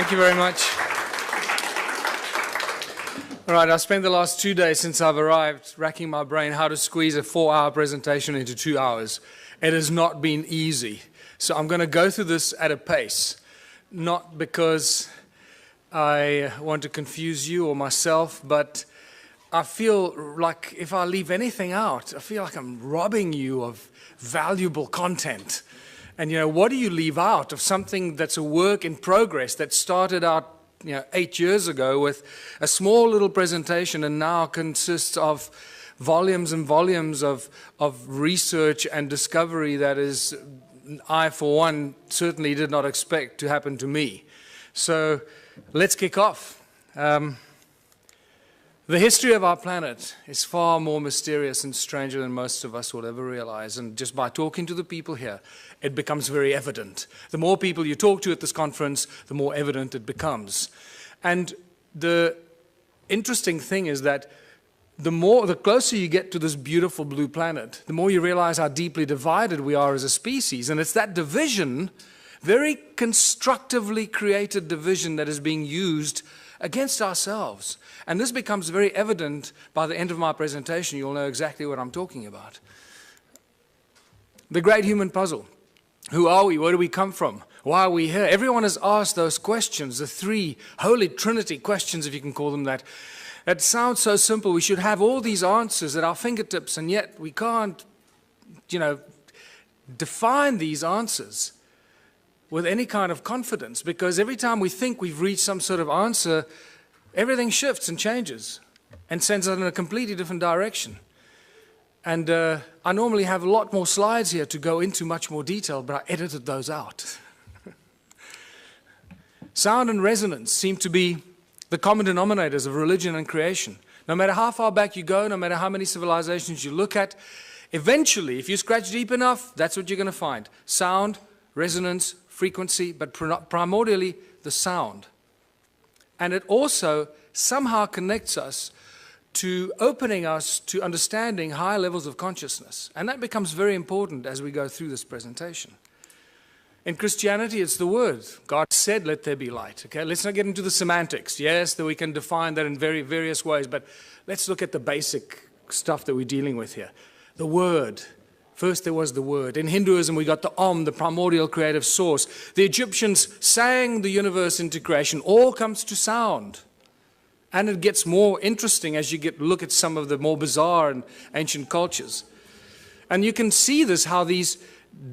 Thank you very much. All right, I spent the last 2 days since I've arrived racking my brain how to squeeze a 4-hour presentation into 2 hours. It has not been easy. So I'm going to go through this at a pace, not because I want to confuse you or myself, but I feel like if I leave anything out, I feel like I'm robbing you of valuable content. And, what do you leave out of something that's a work in progress that started out 8 years ago with a small little presentation and now consists of volumes and volumes of research and discovery that is, I for one, certainly did not expect to happen to me. So let's kick off. The history of our planet is far more mysterious and stranger than most of us will ever realize. And just by talking to the people here, it becomes very evident. The more people you talk to at this conference, the more evident it becomes. And the interesting thing is that the closer you get to this beautiful blue planet, the more you realize how deeply divided we are as a species. And it's that division, very constructively created division, that is being used against ourselves. And this becomes very evident by the end of my presentation. You'll know exactly what I'm talking about. The great human puzzle. Who are we? Where do we come from? Why are we here? Everyone has asked those questions, the three Holy Trinity questions, if you can call them that. It sounds so simple. We should have all these answers at our fingertips, and yet we can't, define these answers with any kind of confidence, because every time we think we've reached some sort of answer, everything shifts and changes and sends us in a completely different direction. And I normally have a lot more slides here to go into much more detail, but I edited those out. Sound and resonance seem to be the common denominators of religion and creation. No matter how far back you go, no matter how many civilizations you look at, eventually, if you scratch deep enough, that's what you're going to find. Sound, resonance, frequency, but primordially the sound. And it also somehow connects us to opening us to understanding higher levels of consciousness. And that becomes very important as we go through this presentation. In Christianity, it's the word. God said, let there be light. Okay, let's not get into the semantics. Yes, that we can define that in very various ways, but let's look at the basic stuff that we're dealing with here. The word. First there was the word. In Hinduism, we got the Om, the primordial creative source. The Egyptians sang the universe into creation. All comes to sound. And it gets more interesting as you look at some of the more bizarre and ancient cultures. And you can see this, how these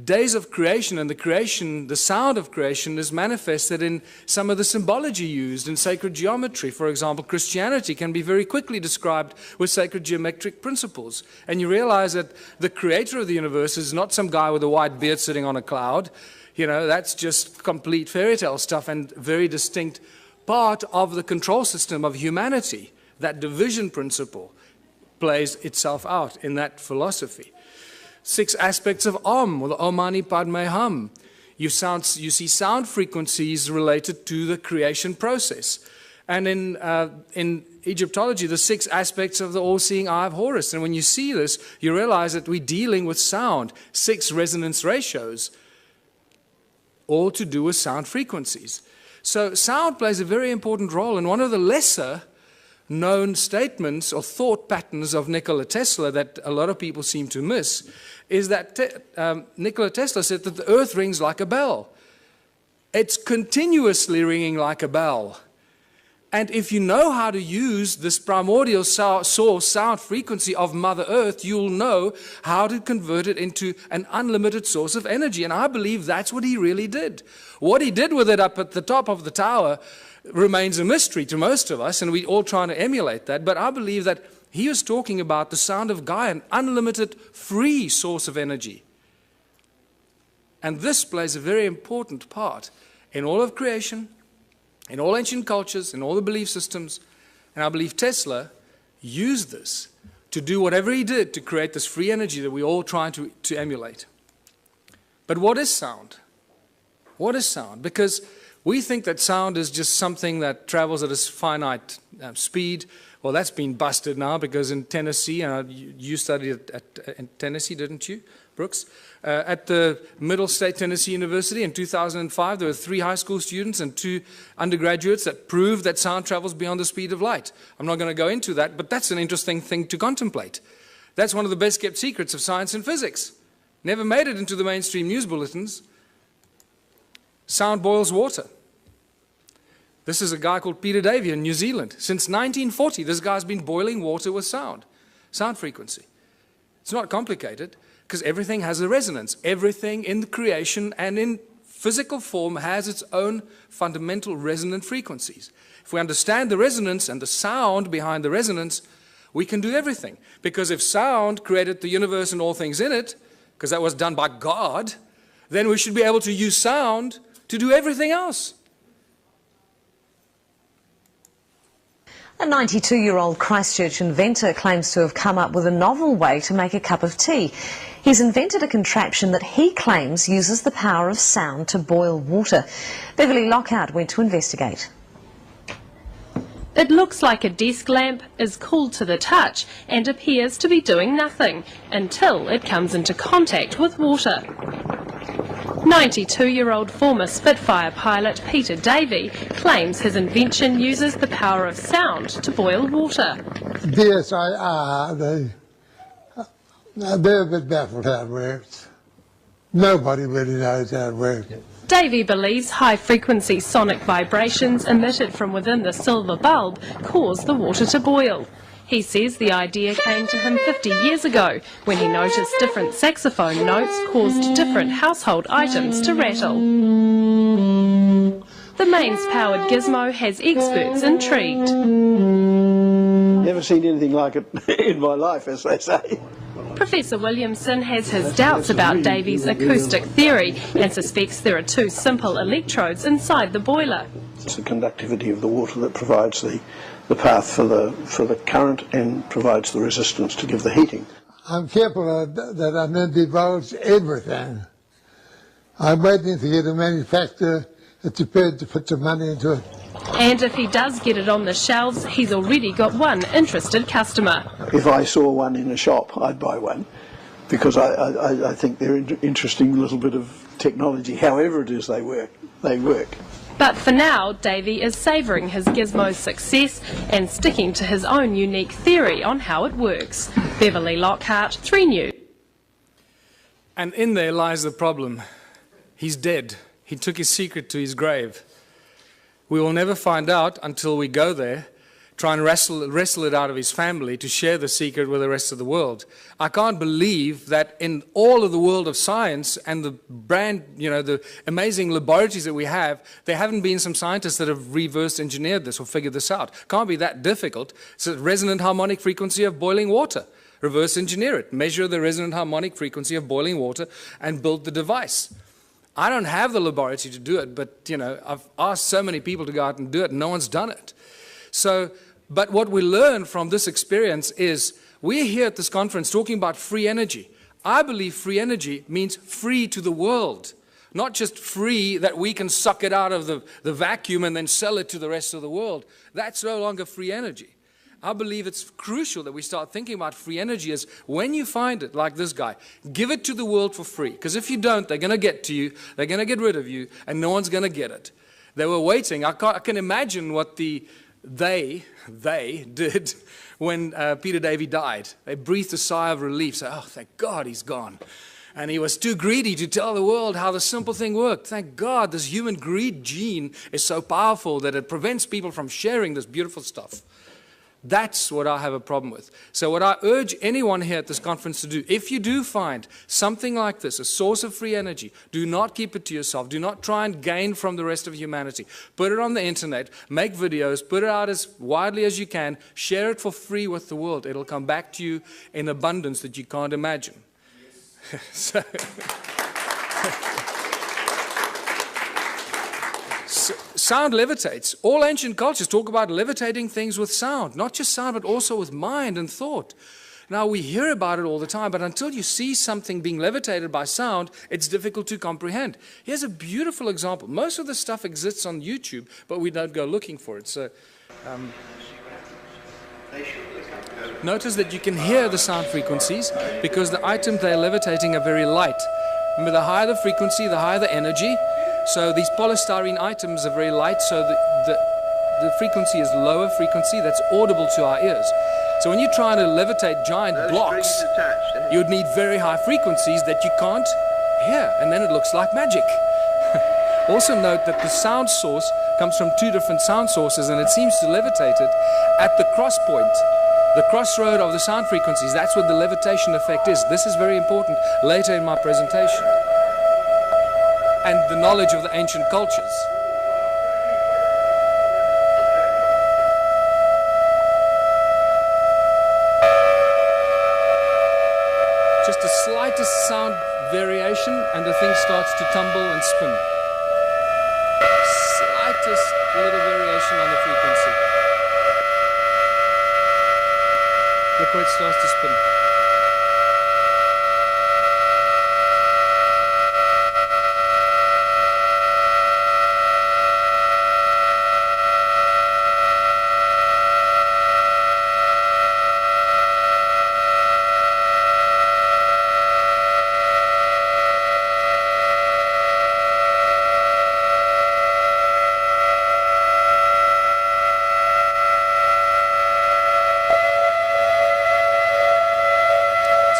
days of creation and the sound of creation is manifested in some of the symbology used in sacred geometry. For example, Christianity can be very quickly described with sacred geometric principles. And you realize that the creator of the universe is not some guy with a white beard sitting on a cloud. That's just complete fairy tale stuff and very distinct part of the control system of humanity. That division principle plays itself out in that philosophy. 6 aspects of Om, or the Om Mani Padme Hum. You see sound frequencies related to the creation process. And in Egyptology, the 6 aspects of the all-seeing eye of Horus. And when you see this, you realize that we're dealing with sound, 6 resonance ratios, all to do with sound frequencies. So sound plays a very important role, and one of the lesser known statements or thought patterns of Nikola Tesla that a lot of people seem to miss is that Nikola Tesla said that the earth rings like a bell. It's continuously ringing like a bell. And if you know how to use this primordial source sound frequency of Mother Earth, you'll know how to convert it into an unlimited source of energy. And I believe that's what he really did. What he did with it up at the top of the tower remains a mystery to most of us, and we're all trying to emulate that. But I believe that he was talking about the sound of Gaia, an unlimited free source of energy. And this plays a very important part in all of creation, in all ancient cultures, in all the belief systems. And I believe Tesla used this to do whatever he did to create this free energy that we're all trying to emulate. But what is sound? What is sound? Because we think that sound is just something that travels at a finite speed. Well, that's been busted now, because in Tennessee, and you studied in Tennessee, didn't you? Brooks, at the Middle State Tennessee University in 2005. There were 3 high school students and 2 undergraduates that proved that sound travels beyond the speed of light. I'm not going to go into that, but that's an interesting thing to contemplate. That's one of the best kept secrets of science and physics. Never made it into the mainstream news bulletins. Sound boils water. This is a guy called Peter Davey in New Zealand. Since 1940, this guy's been boiling water with sound frequency. It's not complicated, because everything has a resonance. Everything in the creation and in physical form has its own fundamental resonant frequencies. If we understand the resonance and the sound behind the resonance, we can do everything. Because if sound created the universe and all things in it, because that was done by God, then we should be able to use sound to do everything else. A 92-year-old Christchurch inventor claims to have come up with a novel way to make a cup of tea. He's invented a contraption that he claims uses the power of sound to boil water. Beverly Lockhart went to investigate. It looks like a desk lamp, is cool to the touch and appears to be doing nothing until it comes into contact with water. 92-year-old former Spitfire pilot Peter Davey claims his invention uses the power of sound to boil water. DSIR, they're a bit baffled how it works. Nobody really knows how it works. Davey believes high-frequency sonic vibrations emitted from within the silver bulb cause the water to boil. He says the idea came to him 50 years ago when he noticed different saxophone notes caused different household items to rattle. The mains-powered gizmo has experts intrigued. Never seen anything like it in my life, as they say. Professor Williamson has his doubts about Davey's acoustic theory and suspects there are 2 simple electrodes inside the boiler. It's the conductivity of the water that provides the path for the current and provides the resistance to give the heating. I'm careful that I don't divulge everything. I'm waiting to get a manufacturer that's prepared to put some money into it. And if he does get it on the shelves, he's already got one interested customer. If I saw one in a shop, I'd buy one, because I think they're an interesting little bit of technology. However it is they work. But for now, Davey is savouring his gizmo's success and sticking to his own unique theory on how it works. Beverly Lockhart, 3 News. And in there lies the problem. He's dead. He took his secret to his grave. We will never find out until we go there, try and wrestle it out of his family to share the secret with the rest of the world. I can't believe that in all of the world of science and the the amazing laboratories that we have, there haven't been some scientists that have reverse engineered this or figured this out. Can't be that difficult. It's a resonant harmonic frequency of boiling water. Reverse engineer it. Measure the resonant harmonic frequency of boiling water and build the device. I don't have the laboratory to do it, but I've asked so many people to go out and do it, and no one's done it. So, but what we learn from this experience is we're here at this conference talking about free energy. I believe free energy means free to the world, not just free that we can suck it out of the vacuum and then sell it to the rest of the world. That's no longer free energy. I believe it's crucial that we start thinking about free energy as when you find it, like this guy, give it to the world for free. Because if you don't, they're going to get to you, they're going to get rid of you, and no one's going to get it. They were waiting. I can imagine what they did when Peter Davey died. They breathed a sigh of relief, say, oh, thank God he's gone. And he was too greedy to tell the world how the simple thing worked. Thank God this human greed gene is so powerful that it prevents people from sharing this beautiful stuff. That's what I have a problem with. So what I urge anyone here at this conference to do, if you do find something like this, a source of free energy, do not keep it to yourself. Do not try and gain from the rest of humanity. Put it on the internet, make videos, put it out as widely as you can, share it for free with the world. It'll come back to you in abundance that you can't imagine. Yes. Sound levitates. All ancient cultures talk about levitating things with sound, not just sound, but also with mind and thought. Now, we hear about it all the time, but until you see something being levitated by sound, it's difficult to comprehend. Here's a beautiful example. Most of the stuff exists on YouTube, but we don't go looking for it. So, Notice that you can hear the sound frequencies because the items they're levitating are very light. Remember, the higher the frequency, the higher the energy. So these polystyrene items are very light, so the frequency is lower frequency that's audible to our ears. So when you're trying to levitate giant blocks, you would need very high frequencies that you can't hear, and then it looks like magic. Also note that the sound source comes from two different sound sources, and it seems to levitate it at the cross point, the crossroad of the sound frequencies. That's what the levitation effect is. This is very important later in my presentation. And the knowledge of the ancient cultures. Just the slightest sound variation and the thing starts to tumble and spin. Slightest little variation on the frequency. Look where it starts to spin.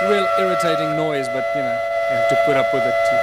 Real irritating noise, but you know, you have to put up with it too.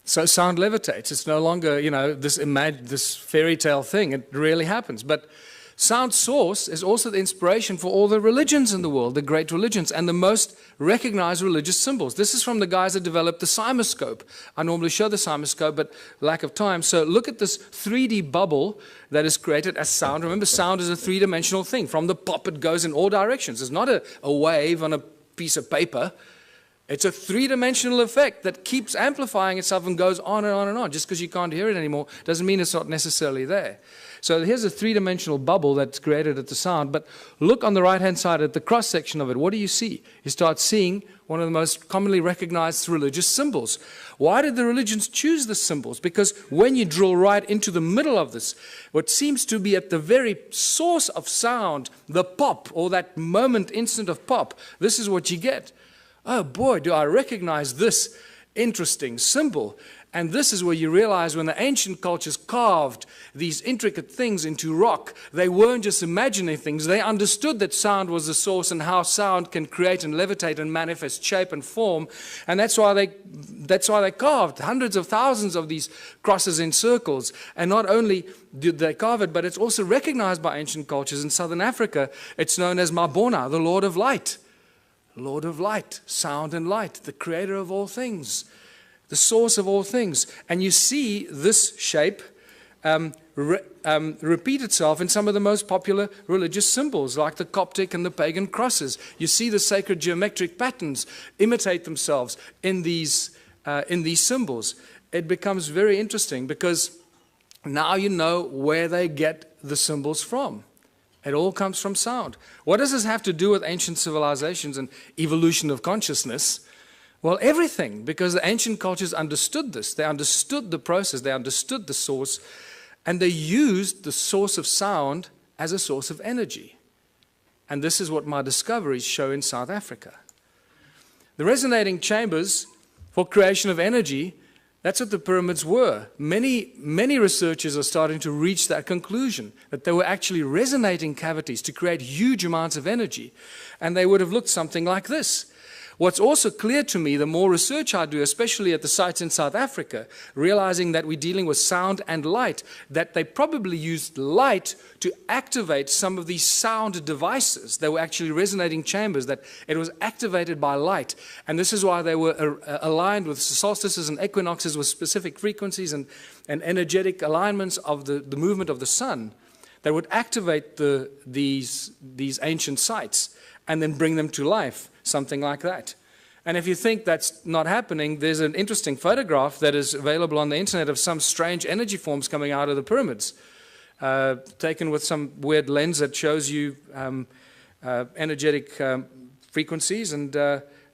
So sound levitates. It's no longer, you know, this fairy tale thing. It really happens. But sound source is also the inspiration for all the religions in the world, the great religions, and the most recognized religious symbols. This is from the guys that developed the cymoscope. I normally show the cymoscope, but lack of time. So look at this 3D bubble that is created as sound. Remember, sound is a three-dimensional thing. From the pop, it goes in all directions. It's not a wave on a piece of paper. It's a three-dimensional effect that keeps amplifying itself and goes on and on and on. Just because you can't hear it anymore doesn't mean it's not necessarily there. So here's a three-dimensional bubble that's created at the sound. But look on the right-hand side at the cross-section of it. What do you see? You start seeing one of the most commonly recognized religious symbols. Why did the religions choose the symbols? Because when you drill right into the middle of this, what seems to be at the very source of sound, the pop, or that moment, instant of pop, this is what you get. Oh boy, do I recognize this interesting symbol. And this is where you realize when the ancient cultures carved these intricate things into rock, they weren't just imagining things. They understood that sound was the source and how sound can create and levitate and manifest shape and form. And that's why they carved hundreds of thousands of these crosses in circles. And not only did they carve it, but it's also recognized by ancient cultures. In southern Africa, it's known as Mabona, the Lord of Light. Lord of Light, sound and light, the creator of all things, the source of all things. And you see this shape repeat itself in some of the most popular religious symbols, like the Coptic and the pagan crosses. You see the sacred geometric patterns imitate themselves in these symbols. It becomes very interesting because now you know where they get the symbols from. It all comes from sound. What does this have to do with ancient civilizations and evolution of consciousness? Well, everything, because the ancient cultures understood this. They understood the process. They understood the source. And they used the source of sound as a source of energy. And this is what my discoveries show in South Africa. The resonating chambers for creation of energy, that's what the pyramids were. Many researchers are starting to reach that conclusion, that they were actually resonating cavities to create huge amounts of energy. And they would have looked something like this. What's also clear to me, the more research I do, especially at the sites in South Africa, realizing that we're dealing with sound and light, that they probably used light to activate some of these sound devices. They were actually resonating chambers, that it was activated by light. And this is why they were aligned with solstices and equinoxes with specific frequencies and energetic alignments of the movement of the sun. They would activate these ancient sites and then bring them to life. Something like that. And if you think that's not happening, there's an interesting photograph that is available on the internet of some strange energy forms coming out of the pyramids, taken with some weird lens that shows you energetic frequencies, and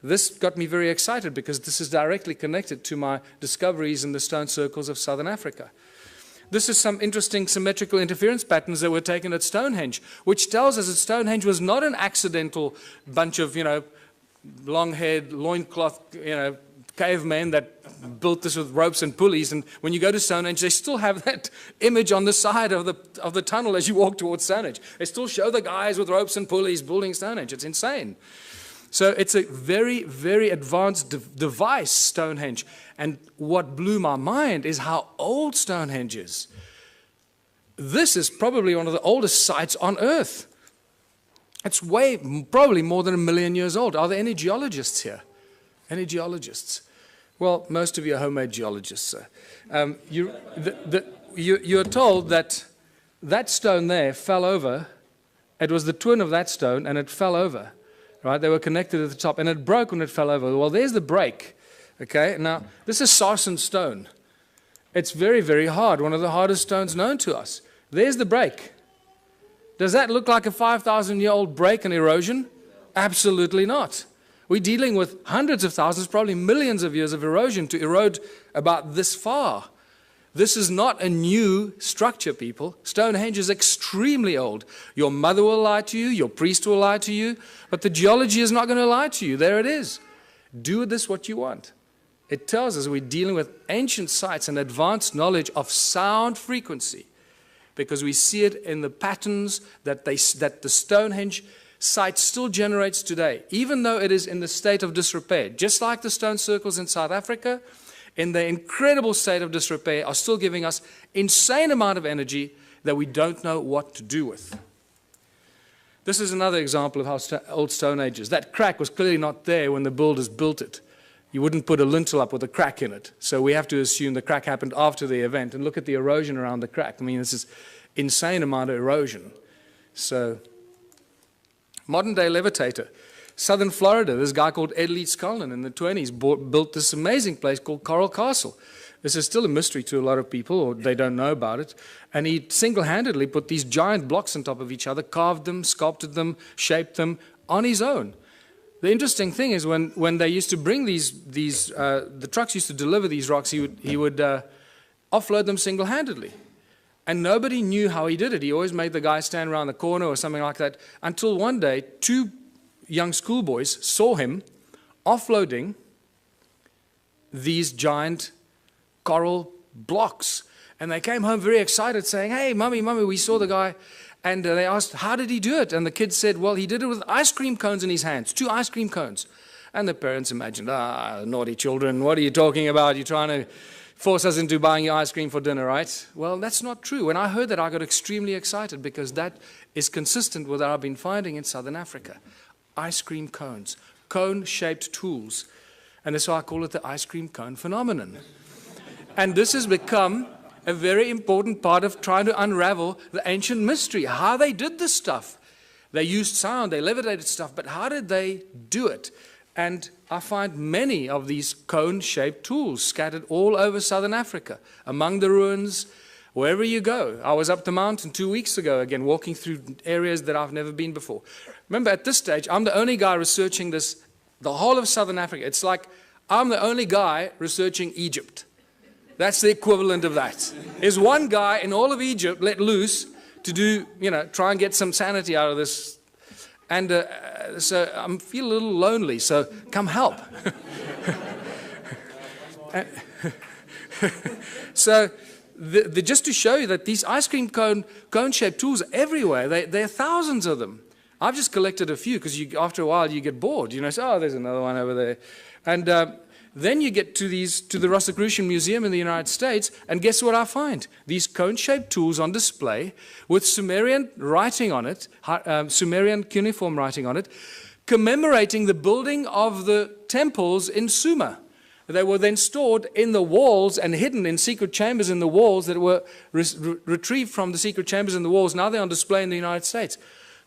this got me very excited because this is directly connected to my discoveries in the stone circles of southern Africa. This is some interesting symmetrical interference patterns that were taken at Stonehenge, which tells us that Stonehenge was not an accidental bunch of, long-haired, loincloth, cavemen that built this with ropes and pulleys. And when you go to Stonehenge, they still have that image on the side of the tunnel as you walk towards Stonehenge. They still show the guys with ropes and pulleys building Stonehenge. It's insane. So it's a very, very advanced device, Stonehenge. And what blew my mind is how old Stonehenge is. This is probably one of the oldest sites on Earth. It's probably more than 1 million years old. Are there any geologists here? Any geologists? Well, most of you are homemade geologists, sir. You're told that that stone there fell over. It was the twin of that stone, and it fell over. Right? They were connected at the top, and it broke when it fell over. Well, there's the break. Okay, now this is sarsen stone. It's very, very hard, one of the hardest stones known to us. There's the break. Does that look like a 5,000-year-old break and erosion? Absolutely not. We're dealing with hundreds of thousands, probably millions of years of erosion to erode about this far. This is not a new structure, people. Stonehenge is extremely old. Your mother will lie to you, your priest will lie to you, but the geology is not going to lie to you. There it is. Do with this what you want. It tells us we're dealing with ancient sites and advanced knowledge of sound frequency, because we see it in the patterns that the Stonehenge site still generates today, even though it is in the state of disrepair. Just like the stone circles in South Africa, in the incredible state of disrepair, are still giving us insane amount of energy that we don't know what to do with. This is another example of how old Stonehenge is. That crack was clearly not there when the builders built it. You wouldn't put a lintel up with a crack in it. So we have to assume the crack happened after the event. And look at the erosion around the crack. I mean, this is insane amount of erosion. So, modern day levitator. Southern Florida, this guy called Ed Leeds Cullen in the 20s built this amazing place called Coral Castle. This is still a mystery to a lot of people, or they don't know about it. And he single-handedly put these giant blocks on top of each other, carved them, sculpted them, shaped them on his own. The interesting thing is when they used to bring the trucks used to deliver these rocks, he would offload them single-handedly. And nobody knew how he did it. He always made the guy stand around the corner or something like that, until one day, 2 young schoolboys saw him offloading these giant coral blocks. And they came home very excited saying, "Hey, Mummy, we saw the guy." And they asked, "How did he do it?" And the kid said, "Well, he did it with ice cream cones in his hands, 2 ice cream cones." And the parents imagined, naughty children, what are you talking about? You're trying to force us into buying your ice cream for dinner, right? Well, that's not true. When I heard that, I got extremely excited, because that is consistent with what I've been finding in southern Africa. Ice cream cones, cone-shaped tools. And that's why I call it the ice cream cone phenomenon. And this has become a very important part of trying to unravel the ancient mystery, how they did this stuff. They used sound, they levitated stuff, but how did they do it? And I find many of these cone-shaped tools scattered all over southern Africa, among the ruins, wherever you go. I was up the mountain 2 weeks ago, again, walking through areas that I've never been before. Remember, at this stage, I'm the only guy researching this, the whole of southern Africa. It's like I'm the only guy researching Egypt. That's the equivalent of that. Is one guy in all of Egypt let loose to do, try and get some sanity out of this. And so I feel a little lonely, so come help. So just to show you that these ice cream cone-shaped tools are everywhere. There are thousands of them. I've just collected a few, because after a while you get bored. So, there's another one over there. And then you get to the Rosicrucian Museum in the United States, and guess what I find? These cone-shaped tools on display with Sumerian writing on it, Sumerian cuneiform writing on it, commemorating the building of the temples in Sumer. They were then stored in the walls and hidden in secret chambers in the walls that were retrieved from the secret chambers in the walls. Now they're on display in the United States.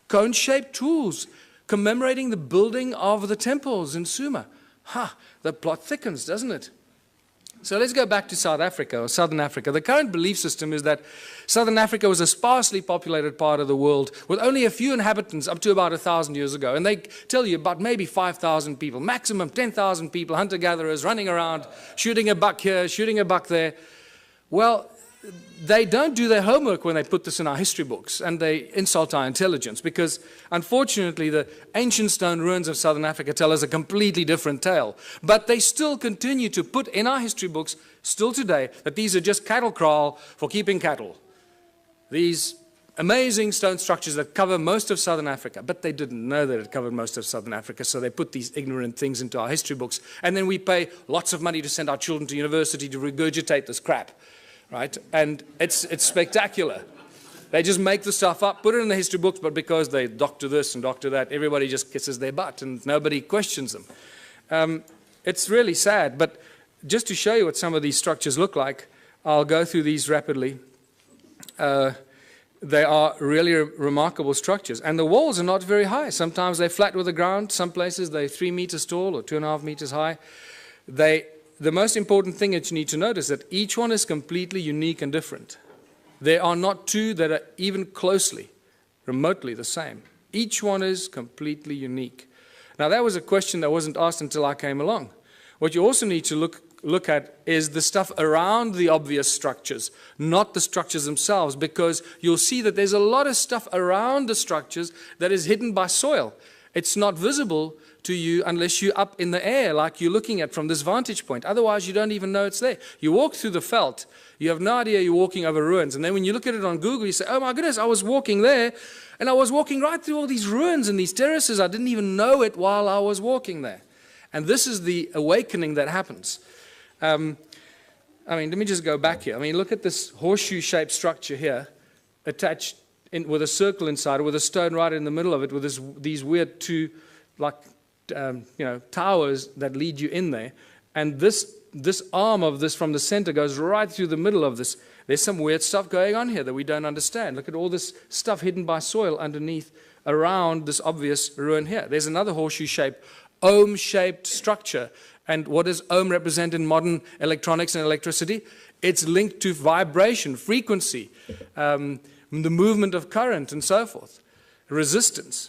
Cone-shaped tools commemorating the building of the temples in Sumer. The plot thickens, doesn't it? So let's go back to South Africa, or Southern Africa. The current belief system is that Southern Africa was a sparsely populated part of the world with only a few inhabitants up to about 1,000 years ago. And they tell you about maybe 5,000 people, maximum 10,000 people, hunter-gatherers running around, shooting a buck here, shooting a buck there. Well, they don't do their homework when they put this in our history books, and they insult our intelligence, because unfortunately the ancient stone ruins of Southern Africa tell us a completely different tale. But they still continue to put in our history books, still today, that these are just cattle kraal for keeping cattle. These amazing stone structures that cover most of Southern Africa, but they didn't know that it covered most of Southern Africa, so they put these ignorant things into our history books, and then we pay lots of money to send our children to university to regurgitate this crap. Right? And it's spectacular. They just make the stuff up, put it in the history books, but because they doctor this and doctor that, everybody just kisses their butt and nobody questions them. It's really sad, but just to show you what some of these structures look like, I'll go through these rapidly. They are really remarkable structures. And the walls are not very high. Sometimes they're flat with the ground. Some places they're 3 meters tall or 2.5 meters high. The most important thing that you need to notice is that each one is completely unique and different. There are not two that are even closely, remotely the same. Each one is completely unique. Now that was a question that wasn't asked until I came along. What you also need to look at is the stuff around the obvious structures, not the structures themselves, because you'll see that there's a lot of stuff around the structures that is hidden by soil. It's not visible to you unless you're up in the air, like you're looking at from this vantage point. Otherwise, you don't even know it's there. You walk through the veld, you have no idea you're walking over ruins. And then when you look at it on Google, you say, oh my goodness, I was walking there, and I was walking right through all these ruins and these terraces. I didn't even know it while I was walking there. And this is the awakening that happens. I mean, let me just go back here. I mean, look at this horseshoe-shaped structure here, attached with a circle inside, with a stone right in the middle of it, with these weird two, like, towers that lead you in there. And this arm of this from the center goes right through the middle of this. There's some weird stuff going on here that we don't understand. Look at all this stuff hidden by soil underneath, around this obvious ruin here. There's another horseshoe-shaped, ohm-shaped structure. And what does ohm represent in modern electronics and electricity? It's linked to vibration, frequency, the movement of current, and so forth, resistance.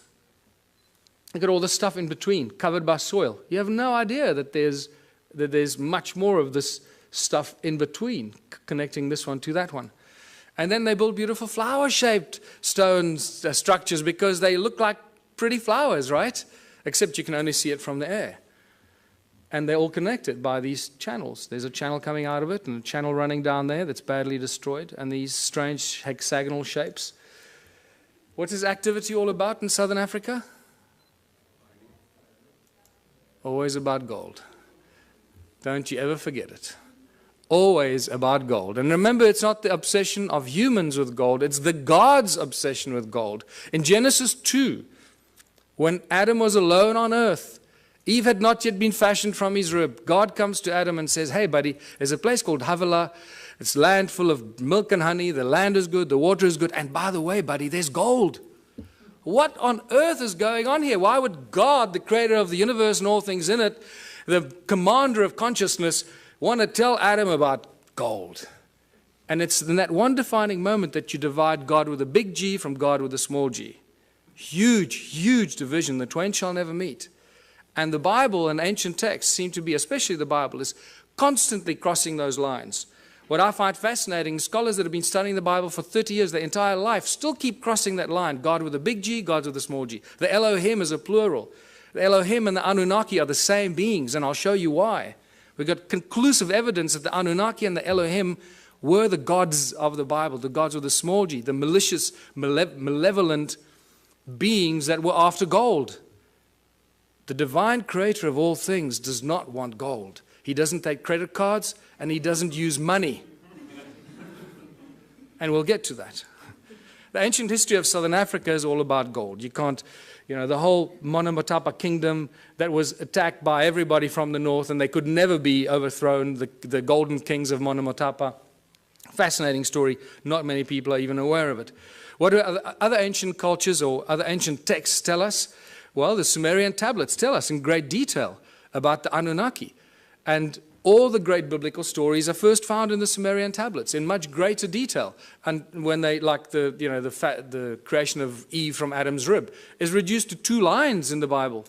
Look at all the stuff in between, covered by soil. You have no idea that there's much more of this stuff in between, connecting this one to that one. And then they build beautiful flower-shaped stone structures because they look like pretty flowers, right? Except you can only see it from the air. And they're all connected by these channels. There's a channel coming out of it and a channel running down there that's badly destroyed, and these strange hexagonal shapes. What is activity all about in Southern Africa? Always about gold. Don't you ever forget it. Always about gold. And remember, it's not the obsession of humans with gold, it's the God's obsession with gold. In Genesis 2, when Adam was alone on earth, Eve had not yet been fashioned from his rib. God comes to Adam and says, hey buddy, there's a place called Havilah. It's land full of milk and honey. The land is good, the water is good. And by the way, buddy, there's gold. What on earth is going on here? Why would God, the creator of the universe and all things in it, the commander of consciousness, want to tell Adam about gold? And it's in that one defining moment that you divide God with a big G from God with a small g. Huge, huge division. The twain shall never meet. And the Bible and ancient texts seem to be, especially the Bible, is constantly crossing those lines. What I find fascinating, scholars that have been studying the Bible for 30 years, their entire life, still keep crossing that line. God with a big G, God with a small g. The Elohim is a plural. The Elohim and the Anunnaki are the same beings, and I'll show you why. We've got conclusive evidence that the Anunnaki and the Elohim were the gods of the Bible, the gods with a small g, the malicious, malevolent beings that were after gold. The divine creator of all things does not want gold. He doesn't take credit cards, and he doesn't use money. And we'll get to that. The ancient history of Southern Africa is all about gold. You can't, the whole Monomotapa kingdom that was attacked by everybody from the north, and they could never be overthrown, the golden kings of Monomotapa. Fascinating story. Not many people are even aware of it. What do other ancient cultures or other ancient texts tell us? Well, the Sumerian tablets tell us in great detail about the Anunnaki. And all the great biblical stories are first found in the Sumerian tablets in much greater detail. And when they, like the creation of Eve from Adam's rib, is reduced to 2 lines in the Bible.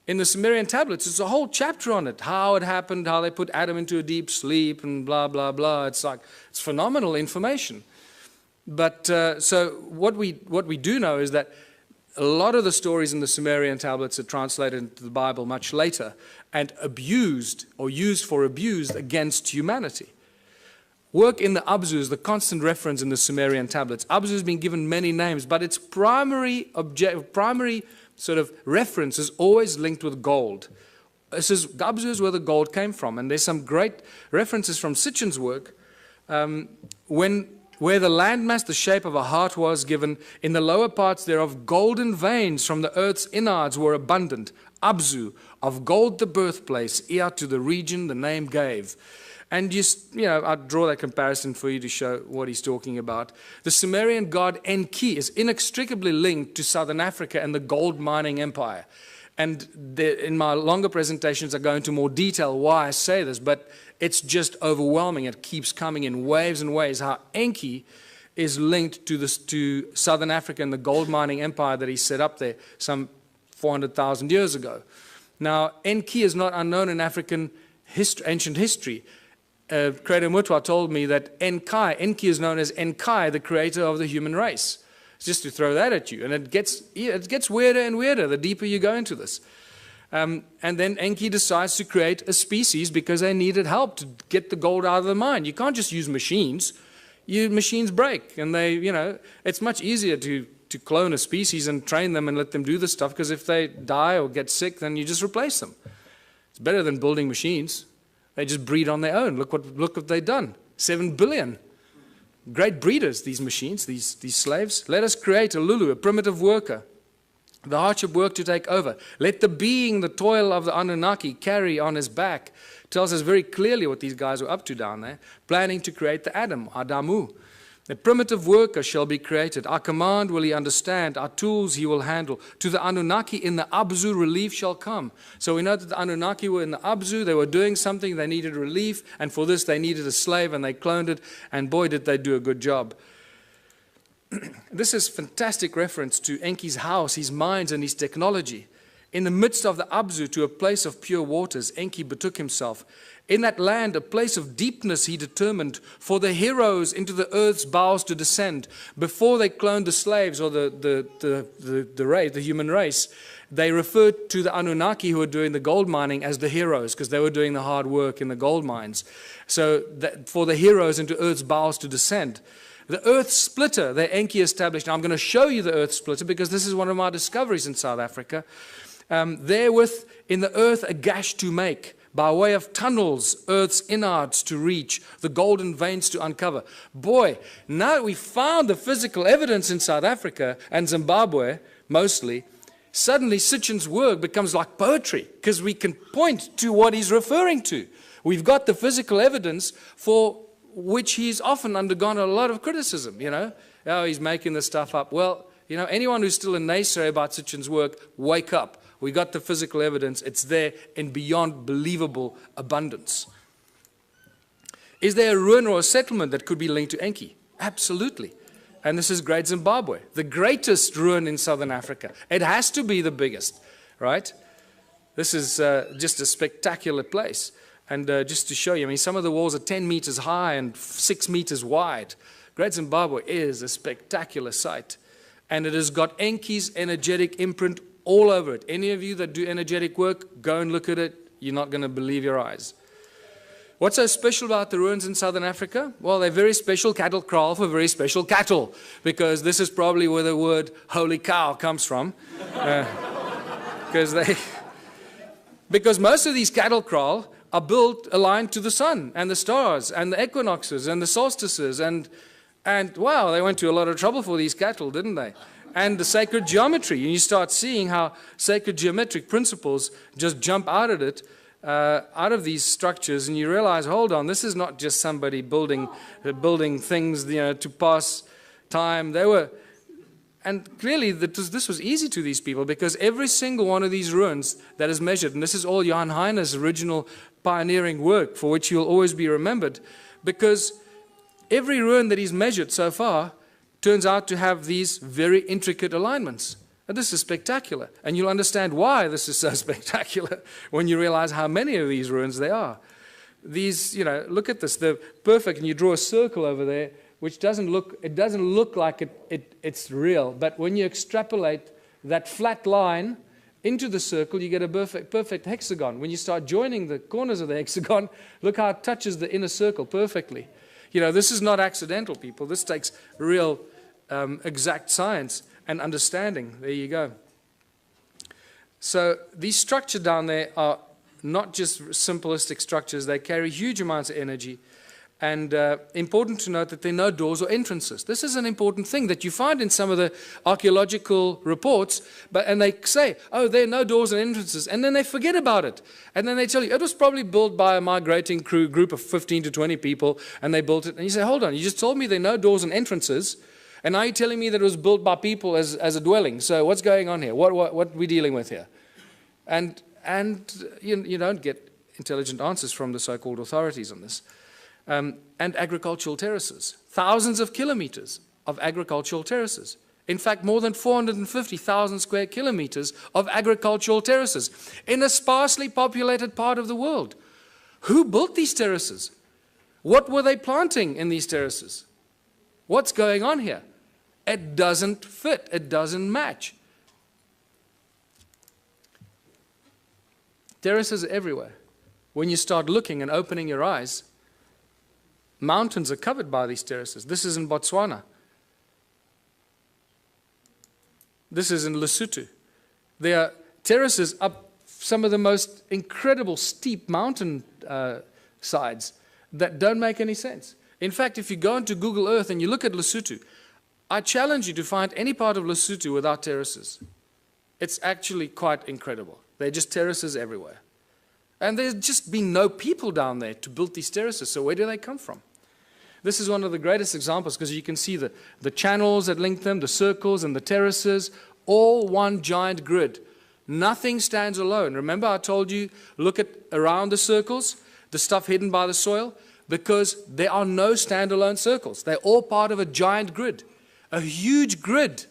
In the Sumerian tablets, it's a whole chapter on it, how it happened, how they put Adam into a deep sleep, and blah, blah, blah. It's phenomenal information. But so what we do know is that a lot of the stories in the Sumerian tablets are translated into the Bible much later and abused or used for abuse against humanity. Work in the Abzu is the constant reference in the Sumerian tablets. Abzu has been given many names, but its primary sort of reference is always linked with gold. Abzu is where the gold came from, and there's some great references from Sitchin's work where the landmass, the shape of a heart was given, in the lower parts thereof golden veins from the earth's innards were abundant. Abzu, of gold the birthplace, Ea to the region the name gave. And I draw that comparison for you to show what he's talking about. The Sumerian god Enki is inextricably linked to southern Africa and the gold mining empire. And in my longer presentations I go into more detail why I say this, but it's just overwhelming. It keeps coming in waves and waves, how Enki is linked to southern Africa and the gold mining empire that he set up there some 400,000 years ago. Now, Enki is not unknown in African ancient history. Creator Mutwa told me that Enki is known as Enkai, the creator of the human race. Just to throw that at you. And it gets weirder and weirder the deeper you go into this. And then Enki decides to create a species because they needed help to get the gold out of the mine. You can't just use machines. Machines break. And it's much easier to clone a species and train them and let them do this stuff, because if they die or get sick, then you just replace them. It's better than building machines. They just breed on their own. Look what they've done. 7 billion. Great breeders, these machines, these slaves. Let us create a Lulu, a primitive worker. The hardship work to take over. Let the being, the toil of the Anunnaki carry on his back. Tells us very clearly what these guys were up to down there. Planning to create the Adam, Adamu. The primitive worker shall be created. Our command will he understand. Our tools he will handle. To the Anunnaki in the Abzu relief shall come. So we know that the Anunnaki were in the Abzu. They were doing something. They needed relief. And for this they needed a slave, and they cloned it. And boy, did they do a good job. This is fantastic reference to Enki's house, his mines, and his technology. In the midst of the Abzu, to a place of pure waters, Enki betook himself. In that land, a place of deepness he determined for the heroes into the earth's bowels to descend. Before they cloned the slaves or the human race, they referred to the Anunnaki who were doing the gold mining as the heroes, because they were doing the hard work in the gold mines. So for the heroes into earth's bowels to descend. The earth splitter that Enki established. Now I'm going to show you the earth splitter because this is one of my discoveries in South Africa. Therewith in the earth a gash to make, by way of tunnels, earth's innards to reach, the golden veins to uncover. Boy, now that we found the physical evidence in South Africa and Zimbabwe, mostly, suddenly Sitchin's work becomes like poetry, because we can point to what he's referring to. We've got the physical evidence for which he's often undergone a lot of criticism, Oh, he's making this stuff up. Well, anyone who's still a naysayer about Sitchin's work, wake up. We got the physical evidence. It's there in beyond believable abundance. Is there a ruin or a settlement that could be linked to Enki? Absolutely. And this is Great Zimbabwe, the greatest ruin in southern Africa. It has to be the biggest, right? This is just a spectacular place. And just to show you, some of the walls are 10 meters high and 6 meters wide. Great Zimbabwe is a spectacular sight. And it has got Enki's energetic imprint all over it. Any of you that do energetic work, go and look at it. You're not going to believe your eyes. What's so special about the ruins in southern Africa? Well, they're very special cattle kraal for very special cattle, because this is probably where the word holy cow comes from. Because most of these cattle kraal are built aligned to the sun and the stars and the equinoxes and the solstices, and wow, they went to a lot of trouble for these cattle, didn't they? And the sacred geometry, and you start seeing how sacred geometric principles just jump out of these structures, and you realize, hold on, this is not just somebody building things, to pass time. And clearly this was easy to these people, because every single one of these ruins that is measured, and this is all Johann Heine's original pioneering work for which you'll always be remembered, because every ruin that he's measured so far turns out to have these very intricate alignments. And this is spectacular. And you'll understand why this is so spectacular when you realize how many of these ruins there are. These, look at this, they're perfect, and you draw a circle over there, which doesn't look like it's real. But when you extrapolate that flat line into the circle, you get a perfect hexagon. When you start joining the corners of the hexagon, look how it touches the inner circle perfectly. This is not accidental, people. This takes real exact science and understanding. There you go. So these structures down there are not just simplistic structures. They carry huge amounts of energy. And important to note that there are no doors or entrances. This is an important thing that you find in some of the archaeological reports, and they say, oh, there are no doors and entrances, and then they forget about it. And then they tell you, it was probably built by a migrating group of 15 to 20 people, and they built it. And you say, hold on, you just told me there are no doors and entrances, and now you're telling me that it was built by people as a dwelling. So what's going on here? What are we dealing with here? And you don't get intelligent answers from the so-called authorities on this. And agricultural terraces. Thousands of kilometers of agricultural terraces. In fact, more than 450,000 square kilometers of agricultural terraces in a sparsely populated part of the world. Who built these terraces? What were they planting in these terraces? What's going on here? It doesn't fit. It doesn't match. Terraces are everywhere. When you start looking and opening your eyes, mountains are covered by these terraces. This is in Botswana. This is in Lesotho. There are terraces up some of the most incredible steep mountain sides that don't make any sense. In fact, if you go into Google Earth and you look at Lesotho, I challenge you to find any part of Lesotho without terraces. It's actually quite incredible. They're just terraces everywhere. And there's just been no people down there to build these terraces, so where do they come from? This is one of the greatest examples, because you can see the channels that link them, the circles and the terraces, all one giant grid. Nothing stands alone. Remember I told you, look at around the circles, the stuff hidden by the soil, because there are no standalone circles. They're all part of a giant grid, a huge grid.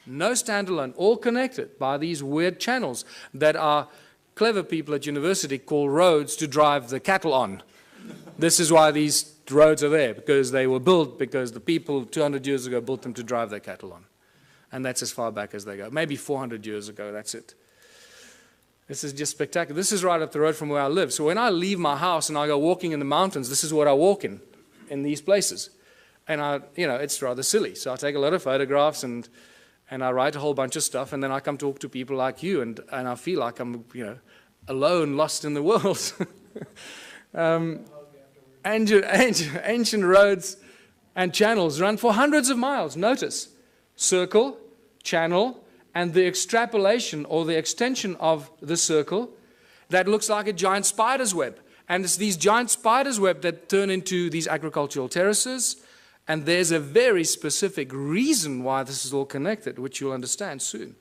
No standalone, all connected by these weird channels that are clever people at university call roads to drive the cattle on. This is why these roads are there, because they were built because the people 200 years ago built them to drive their cattle on. And that's as far back as they go. Maybe 400 years ago, that's it. This is just spectacular. This is right up the road from where I live. So when I leave my house and I go walking in the mountains, this is what I walk in these places. And it's rather silly. So I take a lot of photographs and I write a whole bunch of stuff, and then I come talk to people like you, and I feel like I'm, alone, lost in the world. Ancient roads and channels run for hundreds of miles. Notice, circle, channel, and the extrapolation or the extension of the circle that looks like a giant spider's web. And it's these giant spider's web that turn into these agricultural terraces. And there's a very specific reason why this is all connected, which you'll understand soon.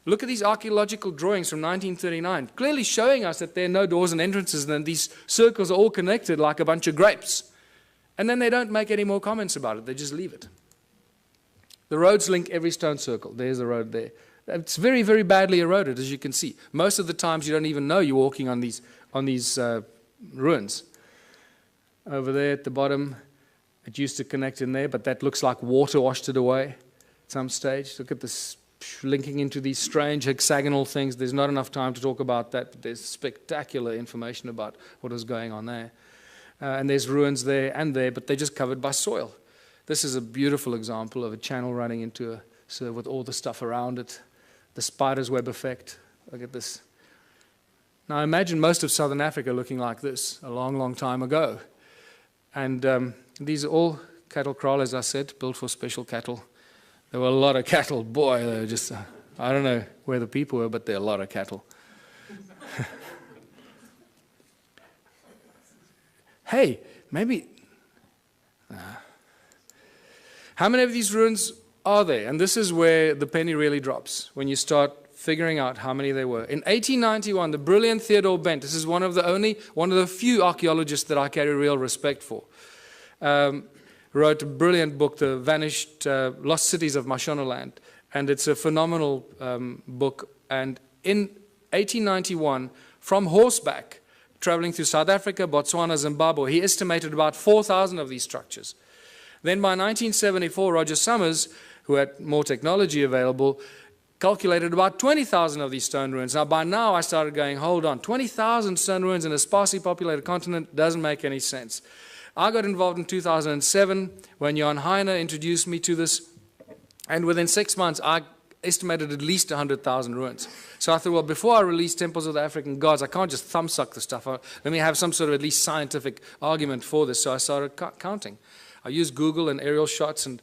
Look at these archaeological drawings from 1939, clearly showing us that there are no doors and entrances, and these circles are all connected like a bunch of grapes. And then they don't make any more comments about it, they just leave it. The roads link every stone circle. There's the road there. It's very, very badly eroded, as you can see. Most of the times you don't even know you're walking on these ruins. Over there at the bottom, it used to connect in there, but that looks like water washed it away at some stage. Look at this linking into these strange hexagonal things. There's not enough time to talk about that, but there's spectacular information about what was going on there. And there's ruins there and there, but they're just covered by soil. This is a beautiful example of a channel running into with all the stuff around it. The spider's web effect. Look at this. Now imagine most of southern Africa looking like this a long, long time ago. And these are all cattle kraal, as I said, built for special cattle. There were a lot of cattle. Boy, they were just, I don't know where the people were, but there are a lot of cattle. Hey, maybe... How many of these ruins are there. And this is where the penny really drops, when you start figuring out how many there were. In 1891, the brilliant Theodore Bent, this is one of the few archaeologists that I carry real respect for, wrote a brilliant book, The Vanished Lost Cities of Mashonaland. And it's a phenomenal book. And in 1891, from horseback, traveling through South Africa, Botswana, Zimbabwe, he estimated about 4,000 of these structures. Then by 1974, Roger Summers, who had more technology available, calculated about 20,000 of these stone ruins. Now, by now, I started going, hold on, 20,000 stone ruins in a sparsely populated continent doesn't make any sense. I got involved in 2007 when Jan Heine introduced me to this, and within 6 months, I estimated at least 100,000 ruins. So I thought, well, before I release Temples of the African Gods, I can't just thumbsuck the stuff. Let me have some sort of at least scientific argument for this. So I started counting. I used Google and aerial shots and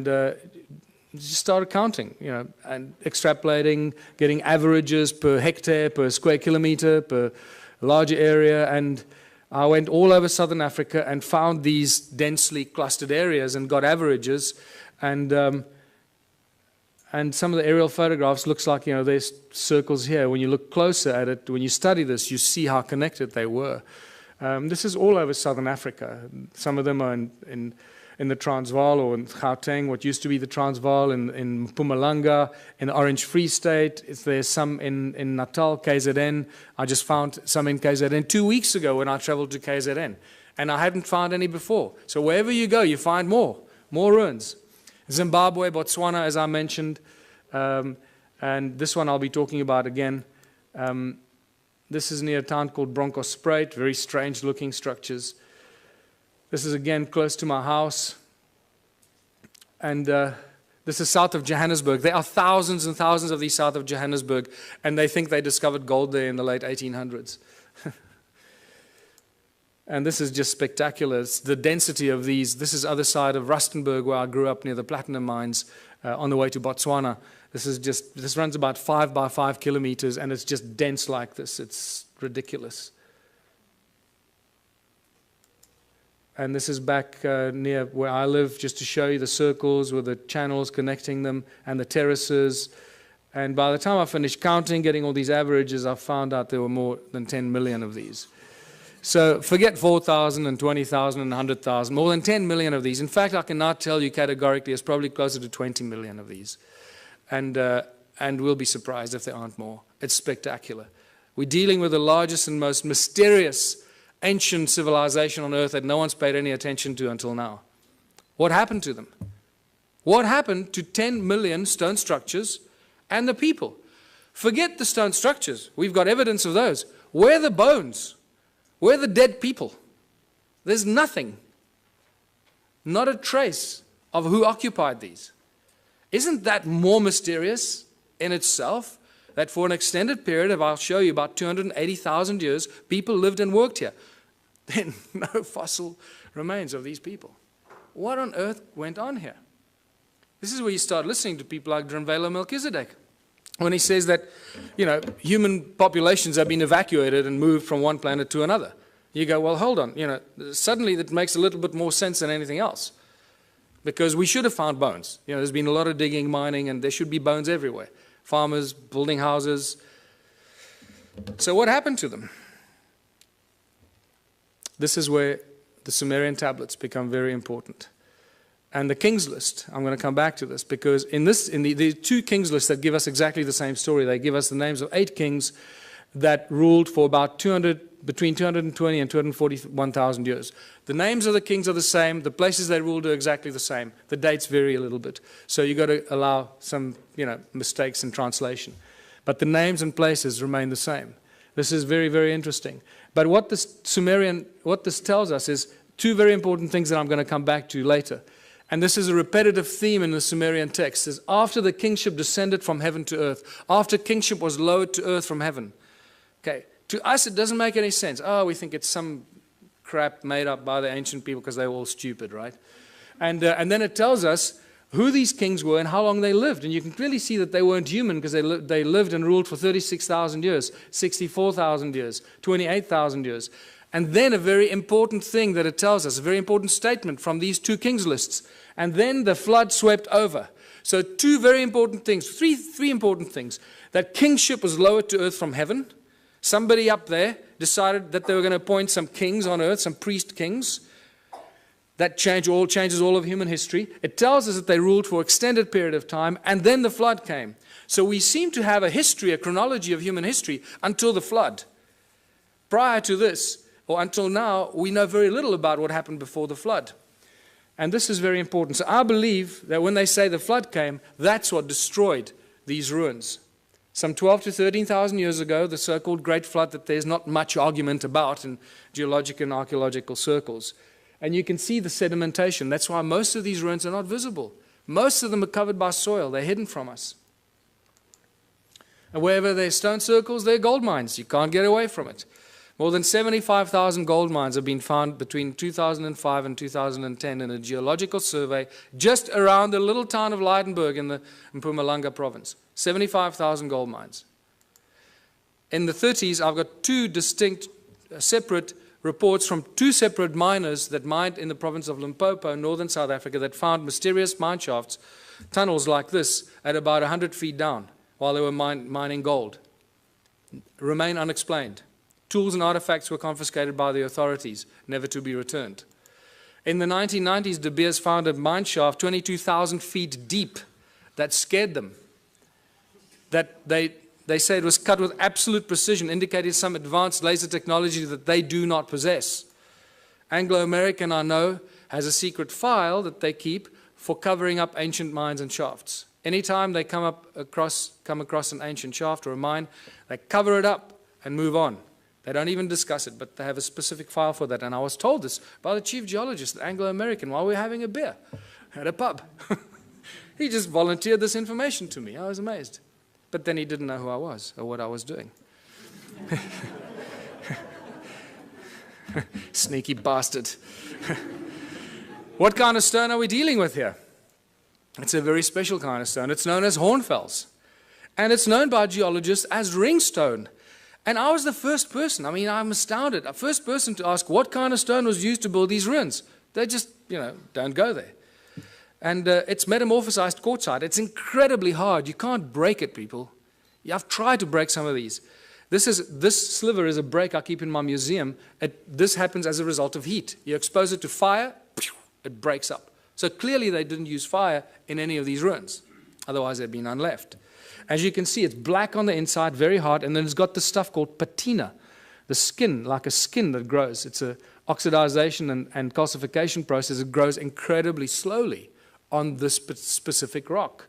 just started counting, and extrapolating, getting averages per hectare, per square kilometer, per larger area. And I went all over southern Africa and found these densely clustered areas and got averages. And some of the aerial photographs looks like, there's circles here. When you look closer at it, when you study this, you see how connected they were. This is all over southern Africa. Some of them are in the Transvaal or in Gauteng, what used to be the Transvaal, in Mpumalanga, in the Orange Free State. There's some in Natal, KZN. I just found some in KZN 2 weeks ago when I traveled to KZN. And I hadn't found any before. So wherever you go, you find more ruins. Zimbabwe, Botswana, as I mentioned. And this one I'll be talking about again. This is near a town called Bronkhorstspruit, very strange looking structures. This is again close to my house. And this is south of Johannesburg. There are thousands and thousands of these south of Johannesburg, and they think they discovered gold there in the late 1800s. And this is just spectacular. It's the density of these. This is other side of Rustenburg, where I grew up near the platinum mines on the way to Botswana. This runs about 5 by 5 kilometers, and it's just dense like this. It's ridiculous. And this is back near where I live, just to show you the circles with the channels connecting them and the terraces. And by the time I finished counting, getting all these averages, I found out there were more than 10 million of these. So forget 4,000 and 20,000 and 100,000, more than 10 million of these. In fact, I can now tell you categorically it's probably closer to 20 million of these. And we'll be surprised if there aren't more. It's spectacular. We're dealing with the largest and most mysterious ancient civilization on earth that no one's paid any attention to until now. What happened to them? What happened to 10 million stone structures and the people? Forget the stone structures. We've got evidence of those. Where are the bones? Where are the dead people? There's nothing. Not a trace of who occupied these. Isn't that more mysterious in itself? That for an extended period of, I'll show you, about 280,000 years, people lived and worked here. Then no fossil remains of these people. What on earth went on here? This is where you start listening to people like Drunvalo Melchizedek, when he says that, human populations have been evacuated and moved from one planet to another. You go, well, hold on. Suddenly that makes a little bit more sense than anything else. Because we should have found bones. There's been a lot of digging, mining, and there should be bones everywhere. Farmers, building houses. So what happened to them? This is where the Sumerian tablets become very important. And the King's List, I'm going to come back to this, because in the two King's Lists that give us exactly the same story, they give us the names of 8 kings that ruled for about between 220 and 241,000 years. The names of the kings are the same, the places they ruled are exactly the same. The dates vary a little bit. So you've got to allow some, mistakes in translation. But the names and places remain the same. This is very, very interesting. But what this tells us is 2 very important things that I'm going to come back to later. And this is a repetitive theme in the Sumerian text. Is after the kingship descended from heaven to earth, after kingship was lowered to earth from heaven. Okay, to us it doesn't make any sense. Oh, we think it's some crap made up by the ancient people because they were all stupid, right? And then it tells us who these kings were and how long they lived. And you can clearly see that they weren't human, because they lived and ruled for 36,000 years, 64,000 years, 28,000 years. And then a very important thing that it tells us, a very important statement from these 2 Kings Lists. And then the flood swept over. So two very important things, three important things. That kingship was lowered to earth from heaven. Somebody up there decided that they were going to appoint some kings on earth, some priest kings. That changes all of human history. It tells us that they ruled for an extended period of time, and then the flood came. So we seem to have a history, a chronology of human history until the flood. Prior to this, or until now, we know very little about what happened before the flood. And this is very important. So I believe that when they say the flood came, that's what destroyed these ruins. Some 12 to 13,000 years ago, the so-called Great Flood that there's not much argument about in geologic and archaeological circles. And you can see the sedimentation. That's why most of these ruins are not visible. Most of them are covered by soil. They're hidden from us. And wherever there's stone circles, there are gold mines. You can't get away from it. More than 75,000 gold mines have been found between 2005 and 2010 in a geological survey just around the little town of Leidenburg in Mpumalanga province. 75,000 gold mines. In the 30s, I've got two distinct, separate reports from two separate miners that mined in the province of Limpopo, northern South Africa, that found mysterious mine shafts, tunnels like this, at about 100 feet down while they were mining gold. Remain unexplained. Tools and artifacts were confiscated by the authorities, never to be returned. In the 1990s, De Beers found a mine shaft 22,000 feet deep that scared them. That they say it was cut with absolute precision, indicating some advanced laser technology that they do not possess. Anglo American, I know, has a secret file that they keep for covering up ancient mines and shafts. Anytime they come across an ancient shaft or a mine, they cover it up and move on. They don't even discuss it, but they have a specific file for that. And I was told this by the chief geologist at Anglo American while we were having a beer at a pub. He just volunteered this information to me. I was amazed. But then he didn't know who I was or what I was doing. Sneaky bastard. What kind of stone are we dealing with here? It's a very special kind of stone. It's known as hornfels. And it's known by geologists as ringstone. And I was the first person, I'm astounded, the first person to ask what kind of stone was used to build these ruins. They just, don't go there. And it's metamorphosized quartzite. It's incredibly hard. You can't break it, people. I've tried to break some of these. This sliver is a break I keep in my museum. This happens as a result of heat. You expose it to fire, it breaks up. So clearly they didn't use fire in any of these ruins. Otherwise there'd be none left. As you can see, it's black on the inside, very hard, and then it's got this stuff called patina, the skin, like a skin that grows. It's an oxidization and calcification process. It grows incredibly slowly on this specific rock.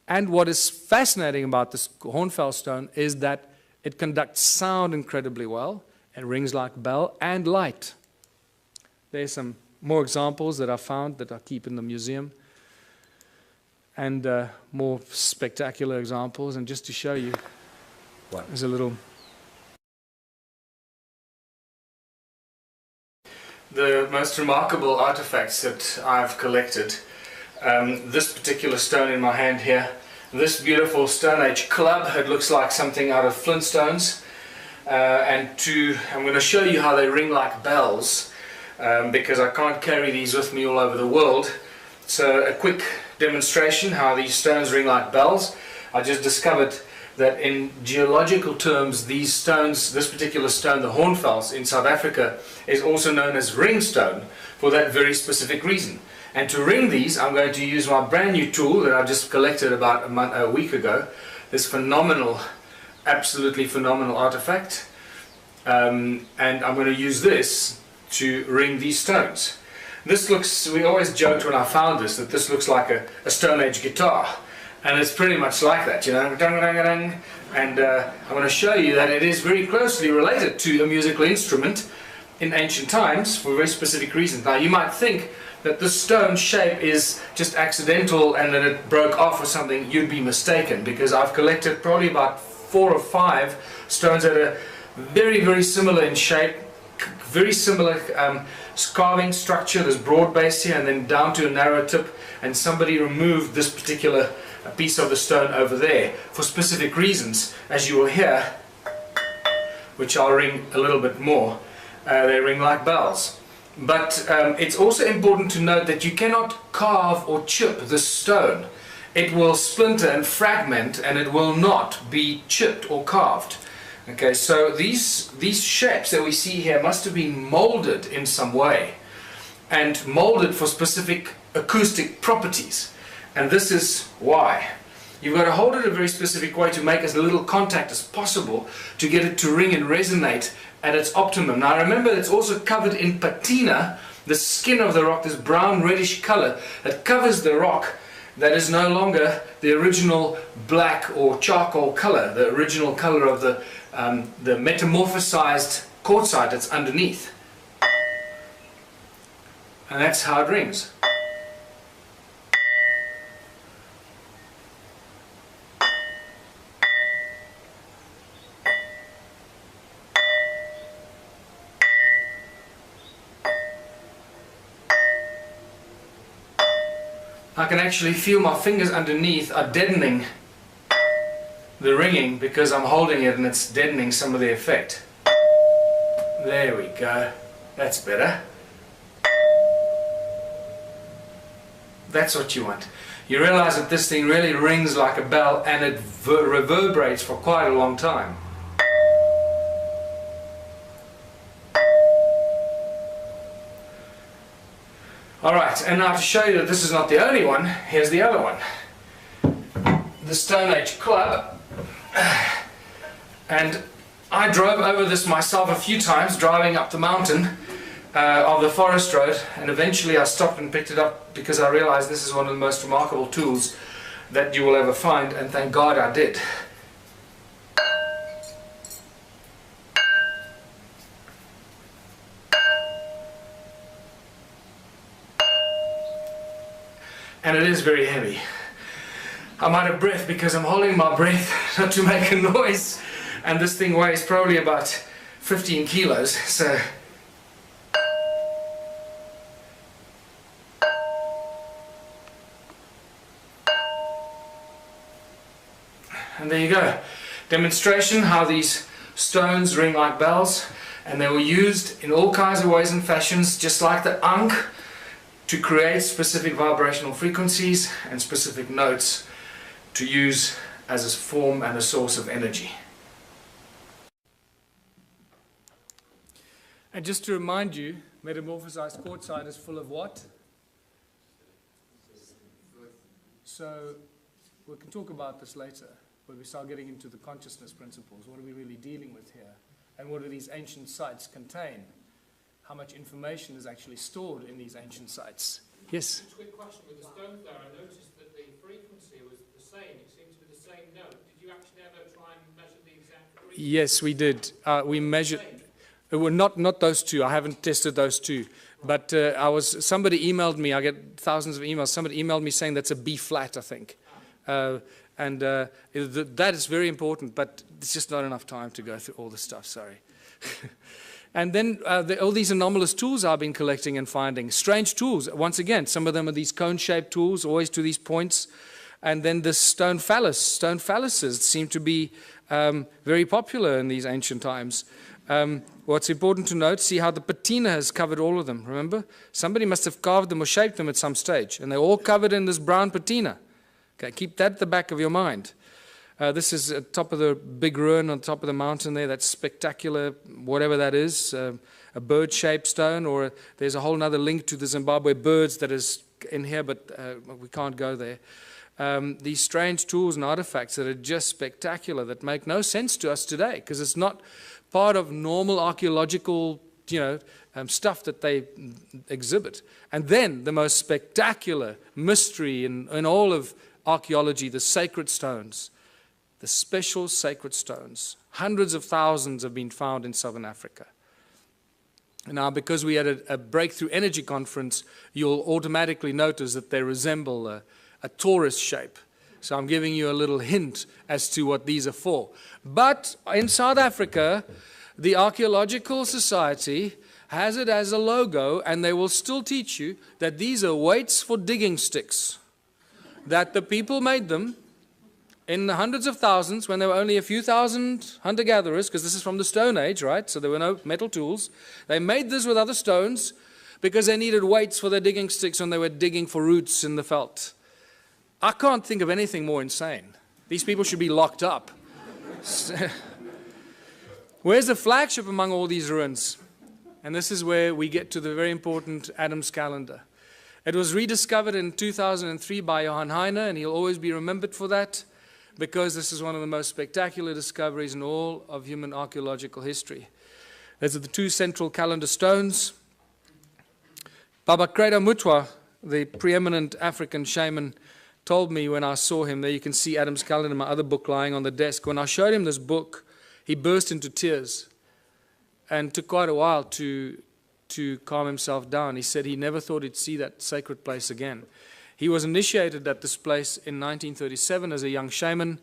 And what is fascinating about this hornfels stone is that it conducts sound incredibly well. It rings like a bell and light. There's some more examples that I found that I keep in the museum. And more spectacular examples. And just to show you, there's a little... The most remarkable artifacts that I've collected, this particular stone in my hand here, this beautiful Stone Age club, it looks like something out of Flintstones. I'm going to show you how they ring like bells, because I can't carry these with me all over the world. So a quick demonstration how these stones ring like bells. I just discovered that in geological terms, these stones, this particular stone, the hornfels in South Africa, is also known as ringstone for that very specific reason. And to ring these, I'm going to use my brand new tool that I just collected about a week ago. This phenomenal, absolutely phenomenal artifact. And I'm going to use this to ring these stones. This looks, we always joked when I found this, that this looks like a Stone Age guitar. And it's pretty much like that, And I'm going to show you that it is very closely related to a musical instrument in ancient times for very specific reasons. Now you might think that the stone shape is just accidental and that it broke off or something. You'd be mistaken, because I've collected probably about 4 or 5 stones that are very, very similar in shape, very similar carving structure. There's broad base here and then down to a narrow tip, and somebody removed this particular piece of the stone over there for specific reasons, as you will hear, which I'll ring a little bit more. They ring like bells. But it's also important to note that you cannot carve or chip this stone. it will splinter and fragment, and it will not be chipped or carved. Okay, so these shapes that we see here must have been molded in some way, and molded for specific acoustic properties. And this is why. You've got to hold it a very specific way to make as little contact as possible to get it to ring and resonate at its optimum. Now remember, it's also covered in patina, the skin of the rock, this brown reddish color that covers the rock, that is no longer the original black or charcoal color, the original color of the metamorphosized quartzite that's underneath. And that's how it rings. I can actually feel my fingers underneath are deadening the ringing because I'm holding it and it's deadening some of the effect. There we go. That's better. That's what you want. You realize that this thing really rings like a bell and it reverberates for quite a long time. Alright, and now to show you that this is not the only one, here's the other one. The Stone Age Club. And I drove over this myself a few times, driving up the mountain of the forest road, and eventually I stopped and picked it up because I realized this is one of the most remarkable tools that you will ever find, and thank God I did. And it is very heavy. I'm out of breath because I'm holding my breath not to make a noise, and this thing weighs probably about 15 kilos, so and there you go. Demonstration how these stones ring like bells, and they were used in all kinds of ways and fashions, just like the Ankh, to create specific vibrational frequencies and specific notes to use as a form and a source of energy. And just to remind you, metamorphosized quartzite is full of what? So we can talk about this later, when we start getting into the consciousness principles. What are we really dealing with here? And what do these ancient sites contain? How much information is actually stored in these ancient sites? Yes? Just a quick question with the stones there. I noticed that the frequency was the same. It seemed to be the same note. Did you actually ever try and measure the exact frequency? Yes, we did. We measured. Well, not those two. I haven't tested those two. But somebody emailed me. I get thousands of emails. Somebody emailed me saying that's a B flat, I think. That is very important, but it's just not enough time to go through all the stuff. Sorry. And then all these anomalous tools I've been collecting and finding. Strange tools. Once again, some of them are these cone-shaped tools, always to these points. And then the stone phallus. Stone phalluses seem to be very popular in these ancient times. What's important to note, see how the patina has covered all of them, remember? Somebody must have carved them or shaped them at some stage. And they're all covered in this brown patina. Okay, keep that at the back of your mind. This is at top of the big ruin on top of the mountain there. That's spectacular, whatever that is, a bird-shaped stone, or there's a whole other link to the Zimbabwe birds that is in here, but we can't go there. These strange tools and artifacts that are just spectacular, that make no sense to us today, because it's not part of normal archaeological, stuff that they exhibit. And then the most spectacular mystery in all of archaeology, the sacred stones. The special sacred stones. Hundreds of thousands have been found in southern Africa. Now, because we had a breakthrough energy conference, you'll automatically notice that they resemble a torus shape. So I'm giving you a little hint as to what these are for. But in South Africa, the Archaeological Society has it as a logo, and they will still teach you that these are weights for digging sticks. That the people made them in the hundreds of thousands, when there were only a few thousand hunter-gatherers, because this is from the Stone Age, right? So there were no metal tools. They made this with other stones because they needed weights for their digging sticks when they were digging for roots in the veld. I can't think of anything more insane. These people should be locked up. Where's the flagship among all these ruins? And this is where we get to the very important Adam's calendar. It was rediscovered in 2003 by Johann Heine, and he'll always be remembered for that, because this is one of the most spectacular discoveries in all of human archaeological history. These are the two central calendar stones. Baba Kreda Mutwa, the preeminent African shaman, told me when I saw him, there you can see Adam's calendar, my other book lying on the desk. When I showed him this book, he burst into tears and took quite a while to calm himself down. He said he never thought he'd see that sacred place again. He was initiated at this place in 1937 as a young shaman,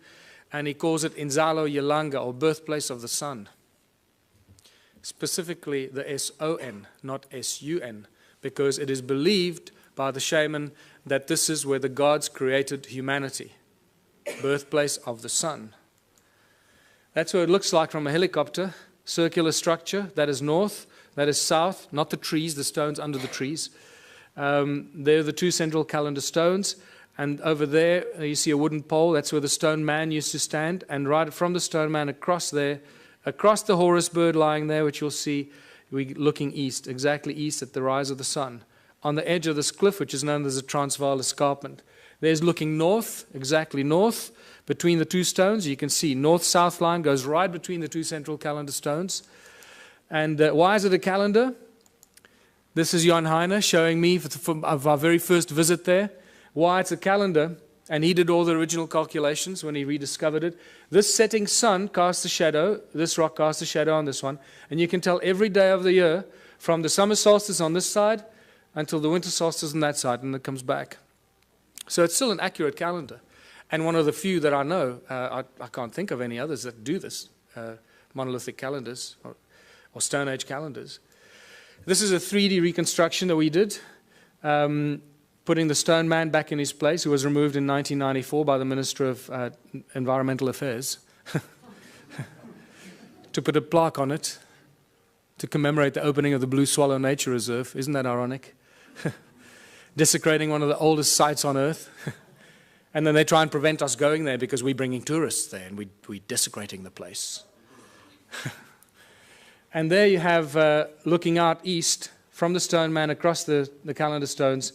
and he calls it Inzalo Yelanga, or birthplace of the sun. Specifically the S-O-N, not S-U-N, because it is believed by the shaman that this is where the gods created humanity, birthplace of the sun. That's what it looks like from a helicopter, circular structure, that is north, that is south, not the trees, the stones under the trees. They're the two central calendar stones, and over there you see a wooden pole, that's where the stone man used to stand, and right from the stone man across there, across the Horus bird lying there, which you'll see, we're looking east, exactly east at the rise of the sun. On the edge of this cliff, which is known as the Transvaal Escarpment. There's looking north, exactly north, between the two stones. You can see north-south line goes right between the two central calendar stones. And why is it a calendar? This is Johann Heine showing me of our very first visit there, why it's a calendar. And he did all the original calculations when he rediscovered it. This setting sun casts a shadow, this rock casts a shadow on this one, and you can tell every day of the year, from the summer solstice on this side until the winter solstice on that side, and it comes back. So it's still an accurate calendar. And one of the few that I know, I can't think of any others that do this, monolithic calendars or Stone Age calendars. This is a 3D reconstruction that we did, putting the stone man back in his place, who was removed in 1994 by the Minister of Environmental Affairs, to put a plaque on it to commemorate the opening of the Blue Swallow Nature Reserve. Isn't that ironic? Desecrating one of the oldest sites on Earth. And then they try and prevent us going there because we're bringing tourists there and we're desecrating the place. And there you have, looking out east from the stone man across the calendar stones,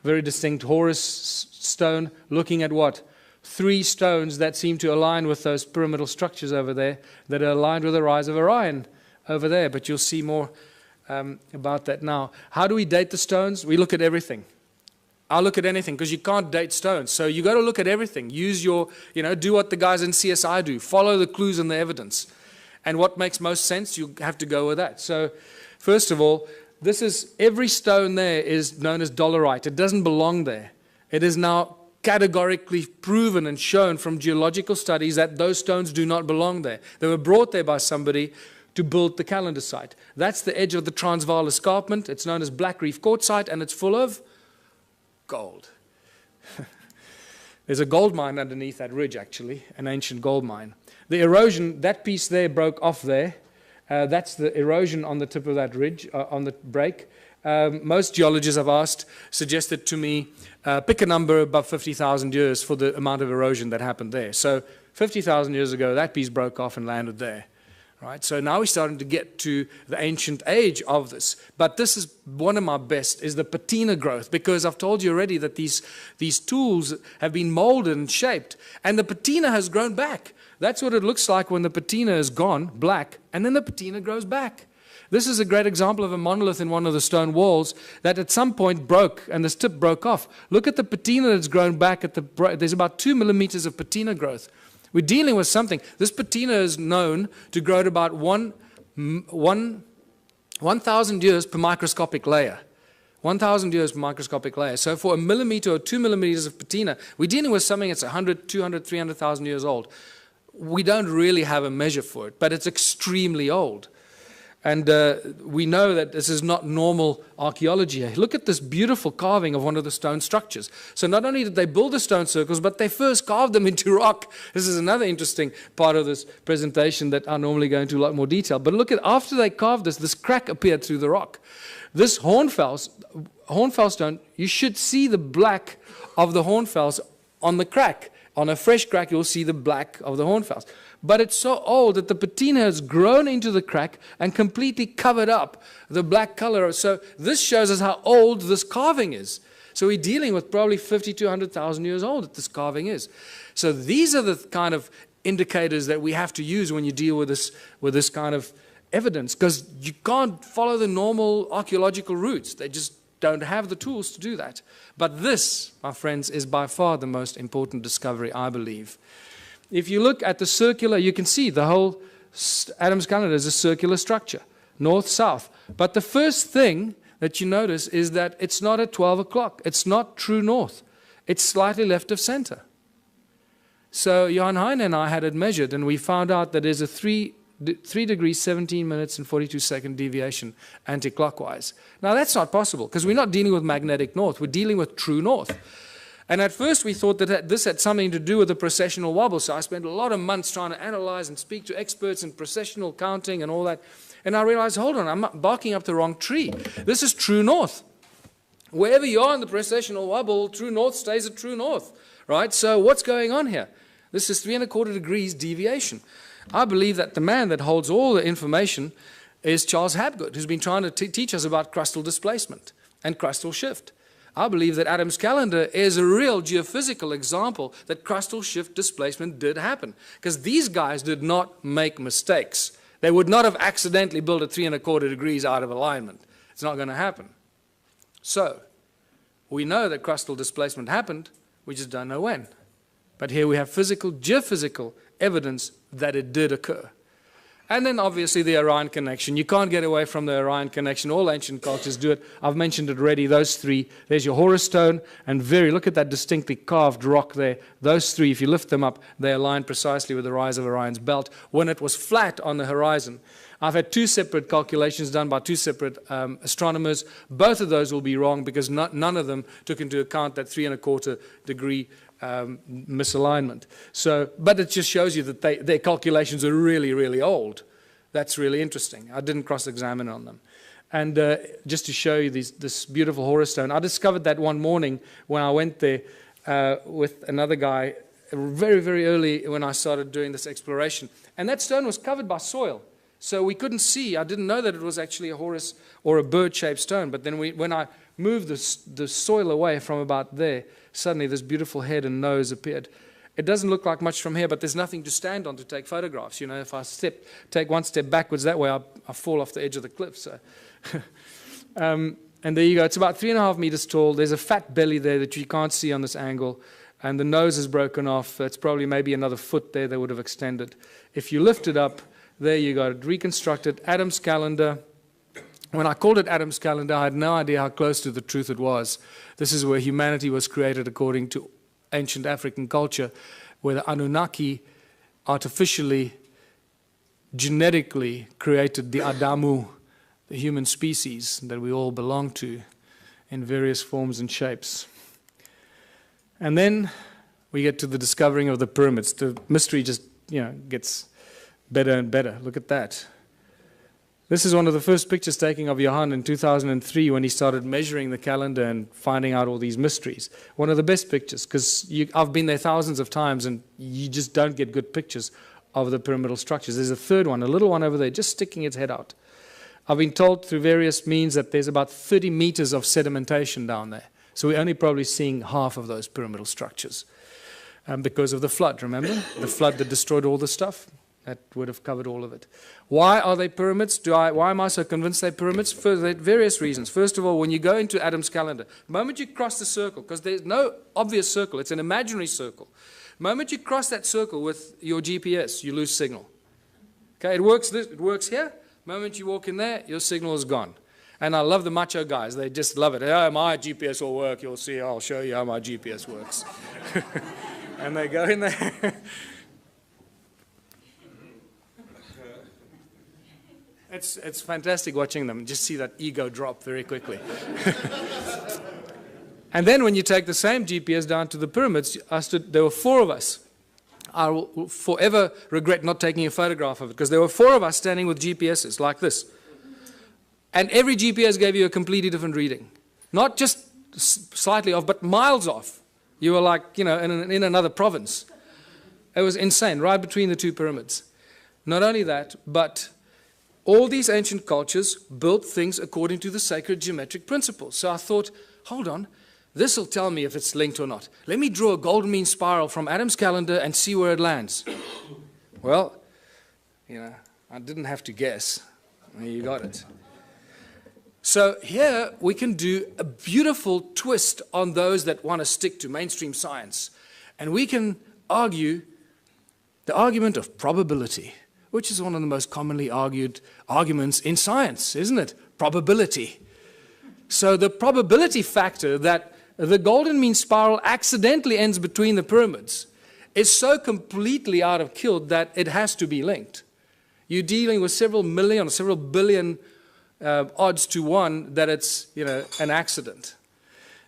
very distinct Horus stone, looking at what? 3 stones that seem to align with those pyramidal structures over there, that are aligned with the rise of Orion over there. But you'll see more about that now. How do we date the stones? We look at everything. I'll look at anything, because you can't date stones. So you got to look at everything. Use your, do what the guys in CSI do. Follow the clues and the evidence. And what makes most sense, you have to go with that. So first of all, every stone there is known as dolerite. It doesn't belong there. It is now categorically proven and shown from geological studies that those stones do not belong there. They were brought there by somebody to build the calendar site. That's the edge of the Transvaal Escarpment. It's known as Black Reef Quartzite, and it's full of gold. There's a gold mine underneath that ridge, actually, an ancient gold mine. The erosion, that piece there broke off there. That's the erosion on the tip of that ridge, on the break. Most geologists I've asked suggested to me, pick a number above 50,000 years for the amount of erosion that happened there. So 50,000 years ago, that piece broke off and landed there. Right? So now we're starting to get to the ancient age of this. But this is one of my best, is the patina growth, because I've told you already that these tools have been molded and shaped, and the patina has grown back. That's what it looks like when the patina is gone, black, and then the patina grows back. This is a great example of a monolith in one of the stone walls that at some point broke, and this tip broke off. Look at the patina that's grown back. There's about 2 millimeters of patina growth. We're dealing with something. This patina is known to grow at about 1,000 years per microscopic layer. 1,000 years per microscopic layer. So for a millimeter or 2 millimeters of patina, we're dealing with something that's 100, 200, 300,000 years old. We don't really have a measure for it, but it's extremely old. And we know that this is not normal archaeology. Look at this beautiful carving of one of the stone structures. So not only did they build the stone circles, but they first carved them into rock. This is another interesting part of this presentation that I normally go into a lot more detail. But look at, after they carved this crack appeared through the rock. This hornfels stone, you should see the black of the hornfels on the crack. On a fresh crack, you'll see the black of the hornfowls. But it's so old that the patina has grown into the crack and completely covered up the black color. So this shows us how old this carving is. So we're dealing with probably 50 to 100,000 years old that this carving is. So these are the kind of indicators that we have to use when you deal with this kind of evidence, because you can't follow the normal archaeological routes. They just don't have the tools to do that. But this, my friends, is by far the most important discovery, I believe. If you look at the circular, you can see the whole Adam's calendar is a circular structure, north-south. But the first thing that you notice is that it's not at 12 o'clock. It's not true north. It's slightly left of center. So Johan Heine and I had it measured, and we found out that there's a 3 degrees, 17 minutes, and 42-second deviation anti-clockwise. Now, that's not possible, because we're not dealing with magnetic north. We're dealing with true north. And at first, we thought that this had something to do with the precessional wobble. So I spent a lot of months trying to analyze and speak to experts in precessional counting and all that. And I realized, hold on, I'm barking up the wrong tree. This is true north. Wherever you are in the precessional wobble, true north stays at true north, right? So what's going on here? This is 3¼ degrees deviation. I believe that the man that holds all the information is Charles Hapgood, who's been trying to teach us about crustal displacement and crustal shift. I believe that Adam's calendar is a real geophysical example that crustal shift displacement did happen, because these guys did not make mistakes. They would not have accidentally built at 3¼ degrees out of alignment. It's not going to happen. So, we know that crustal displacement happened, we just don't know when. But here we have physical, geophysical evidence that it did occur. And then obviously the Orion connection. You can't get away from the Orion connection. All ancient cultures do it. I've mentioned it already, those three. There's your Horus stone, and look at that distinctly carved rock there. Those three, if you lift them up, they align precisely with the rise of Orion's belt when it was flat on the horizon. I've had 2 separate calculations done by 2 separate astronomers. Both of those will be wrong, because none of them took into account that 3¼ degree misalignment. So, but it just shows you that their calculations are really, really old. That's really interesting. I didn't cross-examine on them. And just to show you this beautiful Horus stone, I discovered that one morning when I went there with another guy very, very early when I started doing this exploration. And that stone was covered by soil. So we couldn't see. I didn't know that it was actually a Horus or a bird-shaped stone. But then when I moved the soil away from about there, suddenly this beautiful head and nose appeared. It doesn't look like much from here, but there's nothing to stand on to take photographs. You know, if I take one step backwards that way, I fall off the edge of the cliff. So, and there you go. It's about 3.5 meters tall. There's a fat belly there that you can't see on this angle. And the nose is broken off. That's probably maybe another foot there that would have extended. If you lift it up, there you got it, reconstructed. Adam's calendar. When I called it Adam's calendar, I had no idea how close to the truth it was. This is where humanity was created according to ancient African culture, where the Anunnaki artificially, genetically created the Adamu, the human species that we all belong to in various forms and shapes. And then we get to the discovering of the pyramids. The mystery just, gets better and better. Look at that. This is one of the first pictures taken of Johan in 2003 when he started measuring the calendar and finding out all these mysteries. One of the best pictures, because I've been there thousands of times and you just don't get good pictures of the pyramidal structures. There's a third one, a little one over there, just sticking its head out. I've been told through various means that there's about 30 meters of sedimentation down there. So we're only probably seeing half of those pyramidal structures because of the flood, remember? The flood that destroyed all the stuff. That would have covered all of it. Why are they pyramids? Why am I so convinced they're pyramids? For various reasons. First of all, when you go into Adam's calendar, the moment you cross the circle, because there's no obvious circle, it's an imaginary circle. The moment you cross that circle with your GPS, you lose signal. Okay, it works here. The moment you walk in there, your signal is gone. And I love the macho guys. They just love it. Oh, my GPS will work. You'll see. I'll show you how my GPS works. And they go in there. It's fantastic watching them. Just see that ego drop very quickly. And then when you take the same GPS down to the pyramids, there were 4 of us. I will forever regret not taking a photograph of it, because there were 4 of us standing with GPSs like this. And every GPS gave you a completely different reading. Not just slightly off, but miles off. You were like, you know, in another province. It was insane, right between the two pyramids. Not only that, but all these ancient cultures built things according to the sacred geometric principles. So I thought, hold on, this will tell me if it's linked or not. Let me draw a golden mean spiral from Adam's calendar and see where it lands. Well, you know, I didn't have to guess. You got it. So here we can do a beautiful twist on those that want to stick to mainstream science. And we can argue the argument of probability, which is one of the most commonly argued arguments in science, isn't it? Probability. So the probability factor that the golden mean spiral accidentally ends between the pyramids is so completely out of kilter that it has to be linked. You're dealing with several million or several billion odds to one that it's, you know, an accident.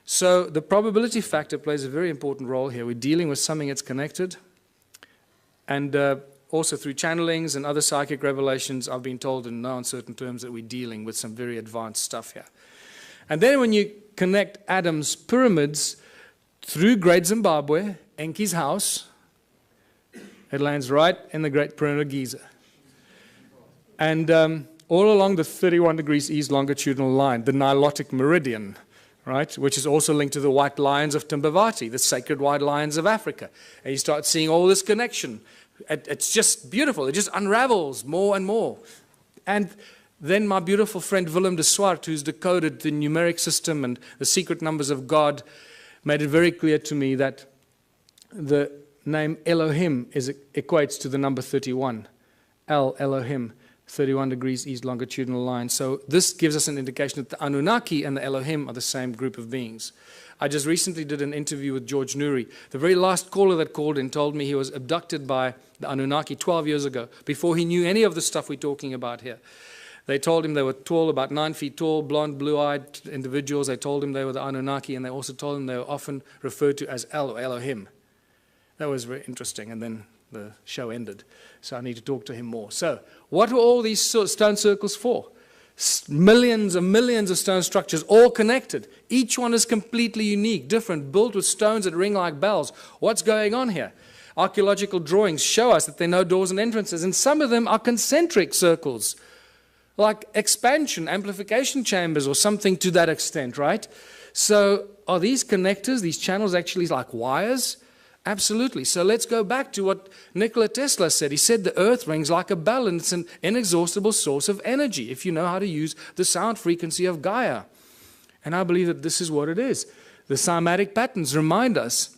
So the probability factor plays a very important role here. We're dealing with something that's connected. And also through channelings and other psychic revelations, I've been told in no uncertain terms that we're dealing with some very advanced stuff here. And then when you connect Adam's pyramids through Great Zimbabwe, Enki's house, it lands right in the Great Pyramid of Giza. And all along the 31 degrees east longitudinal line, the Nilotic meridian, right, which is also linked to the white lions of Timbavati, the sacred white lions of Africa. And you start seeing all this connection. It's just beautiful. It just unravels more and more. And then my beautiful friend Willem de Swart, who's decoded the numeric system and the secret numbers of God, made it very clear to me that the name Elohim equates to the number 31. Elohim. 31 degrees east longitudinal line. So this gives us an indication that the Anunnaki and the Elohim are the same group of beings. I just recently did an interview with George Noory. The very last caller that called in told me he was abducted by the Anunnaki 12 years ago, before he knew any of the stuff we're talking about here. They told him they were tall, about 9 feet tall, blonde, blue-eyed individuals. They told him they were the Anunnaki, and they also told him they were often referred to as El or Elohim. That was very interesting, and then the show ended. So I need to talk to him more. So what were all these stone circles for? Millions and millions of stone structures, all connected. Each one is completely unique, different, built with stones that ring like bells. What's going on here? Archaeological drawings show us that there are no doors and entrances, and some of them are concentric circles, like expansion, amplification chambers, or something to that extent, right? So are these connectors, these channels, actually like wires? Absolutely. So let's go back to what Nikola Tesla said. He said the earth rings like a bell, and it's an inexhaustible source of energy if you know how to use the sound frequency of Gaia. And I believe that this is what it is. The cymatic patterns remind us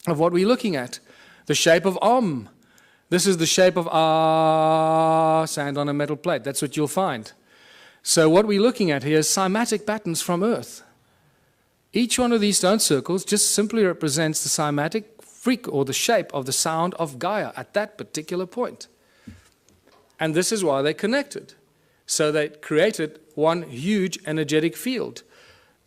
of what we're looking at. The shape of Om. This is the shape of sand on a metal plate. That's what you'll find. So what we're looking at here is cymatic patterns from Earth. Each one of these stone circles just simply represents the cymatic or the shape of the sound of Gaia at that particular point. And this is why they connected. So they created one huge energetic field.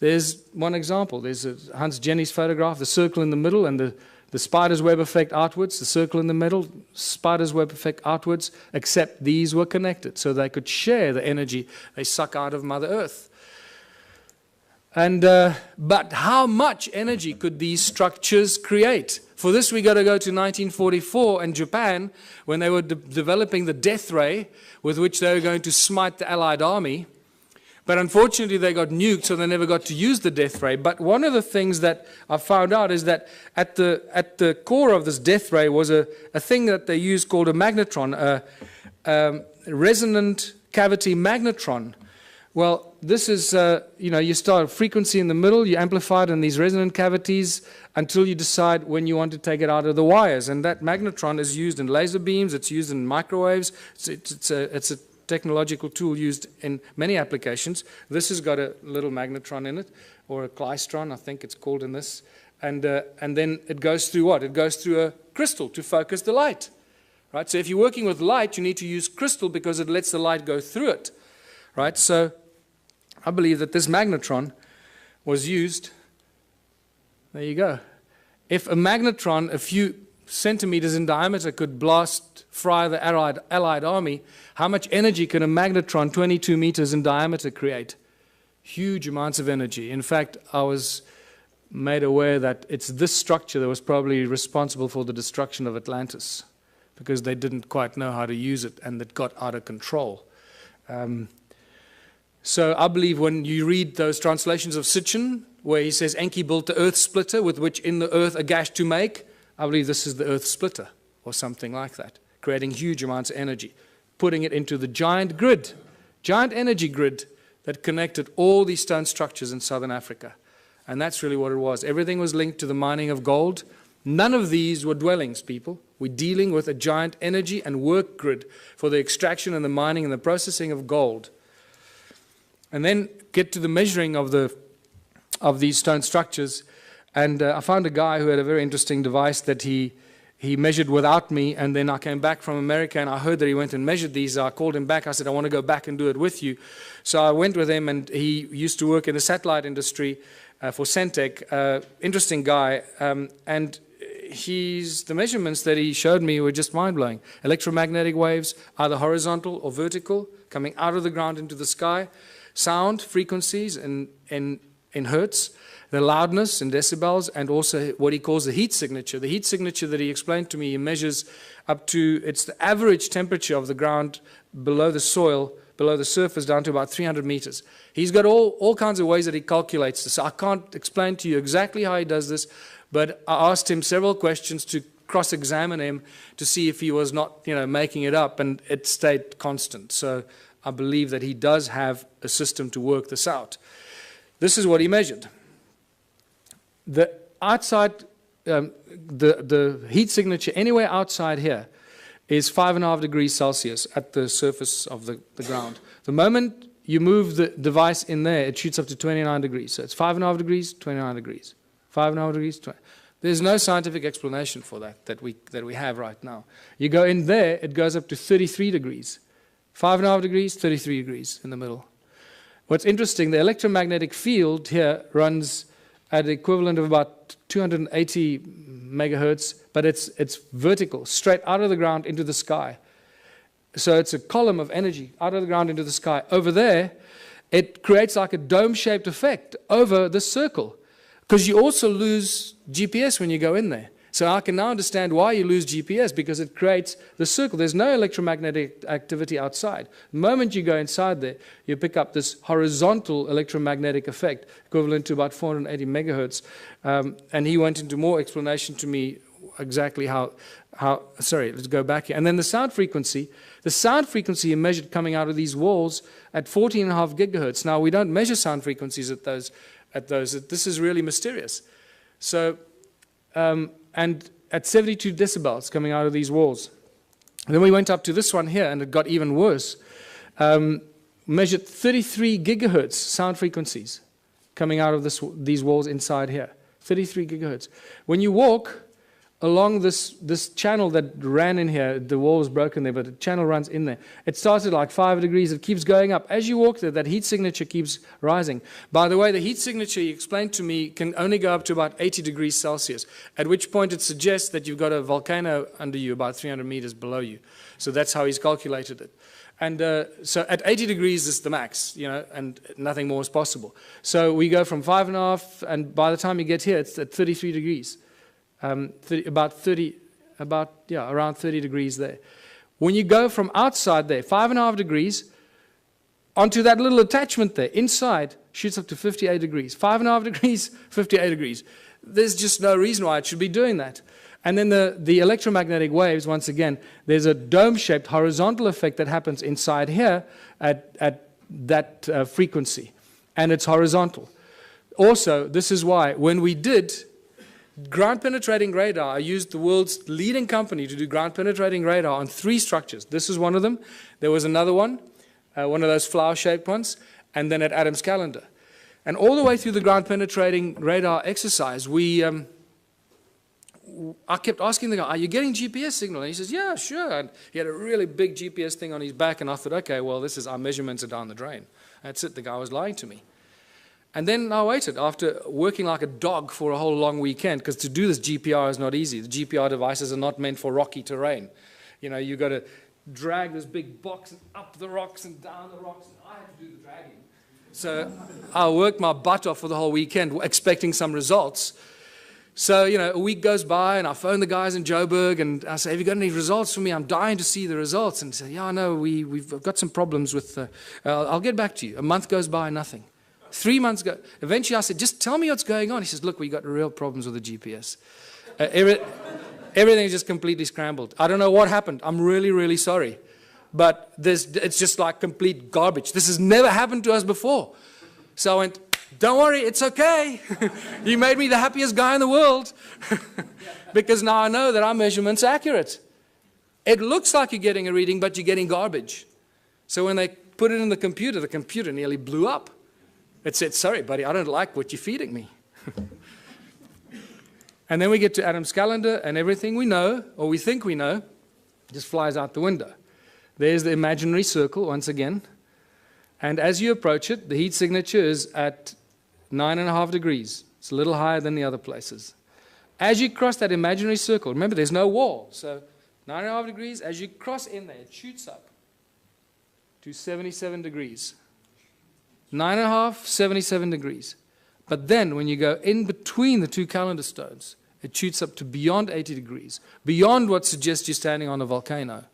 There's one example. There's Hans Jenny's photograph, the circle in the middle and the spider's web effect outwards, the circle in the middle, spider's web effect outwards, except these were connected so they could share the energy they suck out of Mother Earth. And but how much energy could these structures create? For this, we got to go to 1944 in Japan, when they were developing the death ray with which they were going to smite the Allied army. But unfortunately, they got nuked, so they never got to use the death ray. But one of the things that I found out is that at the core of this death ray was a thing that they used called a magnetron, a resonant cavity magnetron. Well, this is, you start a frequency in the middle, you amplify it in these resonant cavities until you decide when you want to take it out of the wires. And that magnetron is used in laser beams, it's used in microwaves, it's a technological tool used in many applications. This has got a little magnetron in it, or a klystron, I think it's called in this. And then it goes through what? It goes through a crystal to focus the light. Right? So if you're working with light, you need to use crystal because it lets the light go through it. Right? So I believe that this magnetron was used. There you go. If a magnetron a few centimeters in diameter could fry the Allied army, how much energy can a magnetron 22 meters in diameter create? Huge amounts of energy. In fact, I was made aware that it's this structure that was probably responsible for the destruction of Atlantis, because they didn't quite know how to use it and it got out of control. So I believe when you read those translations of Sitchin, where he says Enki built the earth splitter with which in the earth a gash to make, I believe this is the earth splitter or something like that, creating huge amounts of energy, putting it into the giant grid, giant energy grid that connected all these stone structures in southern Africa. And that's really what it was. Everything was linked to the mining of gold. None of these were dwellings, people. We're dealing with a giant energy and work grid for the extraction and the mining and the processing of gold. And then get to the measuring of these stone structures. And I found a guy who had a very interesting device that he measured without me, and then I came back from America and I heard that he went and measured these. I called him back. I said, I want to go back and do it with you. So I went with him, and he used to work in the satellite industry for Centec. Interesting guy. And the measurements that he showed me were just mind-blowing. Electromagnetic waves, either horizontal or vertical, coming out of the ground into the sky. Sound frequencies in hertz, the loudness in decibels, and also what he calls the heat signature. The heat signature that he explained to me, he measures up to, it's the average temperature of the ground below the soil, below the surface, down to about 300 meters. He's got all kinds of ways that he calculates this. I can't explain to you exactly how he does this, but I asked him several questions to cross-examine him to see if he was not, making it up, and it stayed constant. So I believe that he does have a system to work this out. This is what he measured. The outside, the heat signature anywhere outside here is 5.5 degrees Celsius at the surface of the ground. The moment you move the device in there, it shoots up to 29 degrees. So it's 5.5 degrees, 29 degrees. 5.5 degrees, 20. There's no scientific explanation for that we have right now. You go in there, it goes up to 33 degrees. 5.5 degrees, 33 degrees in the middle. What's interesting, the electromagnetic field here runs at the equivalent of about 280 megahertz, but it's vertical, straight out of the ground into the sky. So it's a column of energy out of the ground into the sky. Over there, it creates like a dome-shaped effect over the circle, because you also lose GPS when you go in there. So I can now understand why you lose GPS, because it creates the circle. There's no electromagnetic activity outside. The moment you go inside there, you pick up this horizontal electromagnetic effect, equivalent to about 480 megahertz. And he went into more explanation to me exactly how sorry, let's go back here. And then the sound frequency he measured coming out of these walls at 14.5 gigahertz. Now, we don't measure sound frequencies at those. This is really mysterious. So, and at 72 decibels coming out of these walls. And then we went up to this one here, and it got even worse. Measured 33 gigahertz sound frequencies coming out of these walls inside here. 33 gigahertz. When you walk along this channel that ran in here, the wall was broken there, but the channel runs in there. It started like 5 degrees. It keeps going up. As you walk there, that heat signature keeps rising. By the way, the heat signature, he explained to me, can only go up to about 80 degrees Celsius, at which point it suggests that you've got a volcano under you, about 300 meters below you. So that's how he's calculated it. And so at 80 degrees is the max, and nothing more is possible. So we go from 5.5, and by the time you get here, it's at 33 degrees. Around 30 degrees there. When you go from outside there, 5.5 degrees, onto that little attachment there, inside, shoots up to 58 degrees. 5.5 degrees, 58 degrees. There's just no reason why it should be doing that. And then the electromagnetic waves, once again, there's a dome-shaped horizontal effect that happens inside here at that frequency. And it's horizontal. Also, this is why, when we did ground-penetrating radar, I used the world's leading company to do ground-penetrating radar on 3 structures. This is one of them. There was another one of those flower-shaped ones, and then at Adams Calendar. And all the way through the ground-penetrating radar exercise, I kept asking the guy, are you getting GPS signal? And he says, yeah, sure. And he had a really big GPS thing on his back, and I thought, okay, well, our measurements are down the drain. That's it. The guy was lying to me. And then I waited, after working like a dog for a whole long weekend, because to do this GPR is not easy. The GPR devices are not meant for rocky terrain. You've got to drag this big box and up the rocks and down the rocks, and I had to do the dragging. So I worked my butt off for the whole weekend expecting some results. So, you know, a week goes by and I phone the guys in Joburg and I say, have you got any results for me? I'm dying to see the results. And they say, yeah, no, we've got some problems with, I'll get back to you. A month goes by, nothing. 3 months go. Eventually I said, just tell me what's going on. He says, look, we got real problems with the GPS. Everything's just completely scrambled. I don't know what happened. I'm really, really sorry. But it's just like complete garbage. This has never happened to us before. So I went, don't worry, it's okay. You made me the happiest guy in the world. Because now I know that our measurement's accurate. It looks like you're getting a reading, but you're getting garbage. So when they put it in the computer nearly blew up. It said, sorry, buddy, I don't like what you're feeding me. And then we get to Adam's calendar, and everything we know, or we think we know, just flies out the window. There's the imaginary circle once again. And as you approach it, the heat signature is at 9.5 degrees. It's a little higher than the other places. As you cross that imaginary circle, remember there's no wall. So 9.5 degrees, as you cross in there, it shoots up to 77 degrees. 9.5, 77 degrees. But then when you go in between the two calendar stones, it shoots up to beyond 80 degrees, beyond what suggests you're standing on a volcano.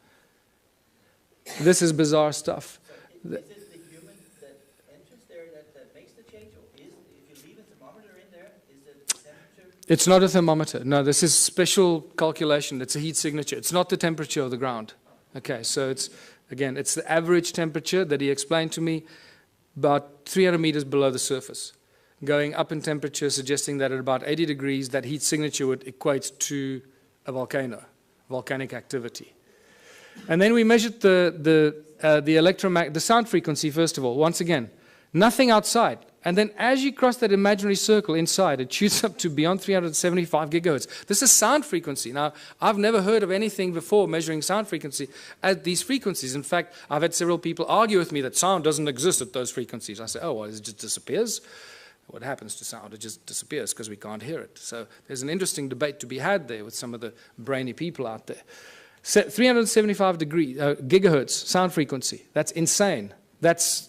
This is bizarre stuff. Is it the human that enters there that makes the change? Or if you leave a thermometer in there, is it the temperature? It's not a thermometer. No, this is special calculation. It's a heat signature. It's not the temperature of the ground. Okay, so it's, again, it's the average temperature that he explained to me, about 300 meters below the surface. Going up in temperature, suggesting that at about 80 degrees, that heat signature would equate to a volcano, volcanic activity. And then we measured the sound frequency, first of all. Once again, nothing outside. And then as you cross that imaginary circle inside, it shoots up to beyond 375 gigahertz. This is sound frequency. Now, I've never heard of anything before measuring sound frequency at these frequencies. In fact, I've had several people argue with me that sound doesn't exist at those frequencies. I say, oh, well, it just disappears. What happens to sound? It just disappears because we can't hear it. So there's an interesting debate to be had there with some of the brainy people out there. 375 gigahertz sound frequency. That's insane. That's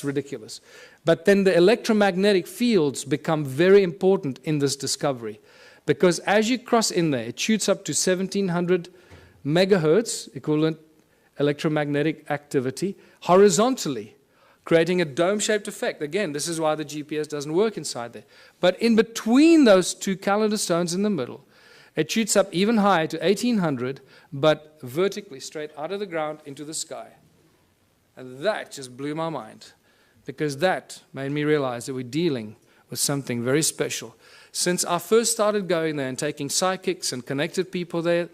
ridiculous. But then the electromagnetic fields become very important in this discovery, because as you cross in there, it shoots up to 1700 megahertz, equivalent electromagnetic activity, horizontally, creating a dome-shaped effect. Again, this is why the GPS doesn't work inside there. But in between those two calendar stones in the middle, it shoots up even higher to 1800, but vertically, straight out of the ground into the sky. And that just blew my mind, because that made me realize that we're dealing with something very special. Since I first started going there and taking psychics and connected people there,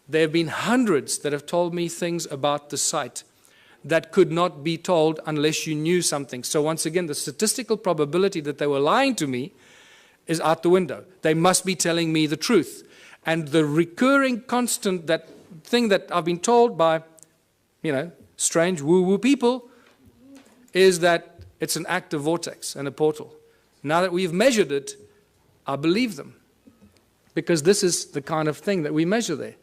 there have been hundreds that have told me things about the site that could not be told unless you knew something. So once again, the statistical probability that they were lying to me is out the window. They must be telling me the truth. And the recurring constant, that thing that I've been told by, strange woo-woo people, is that it's an active vortex and a portal. Now that we've measured it, I believe them, because this is the kind of thing that we measure there.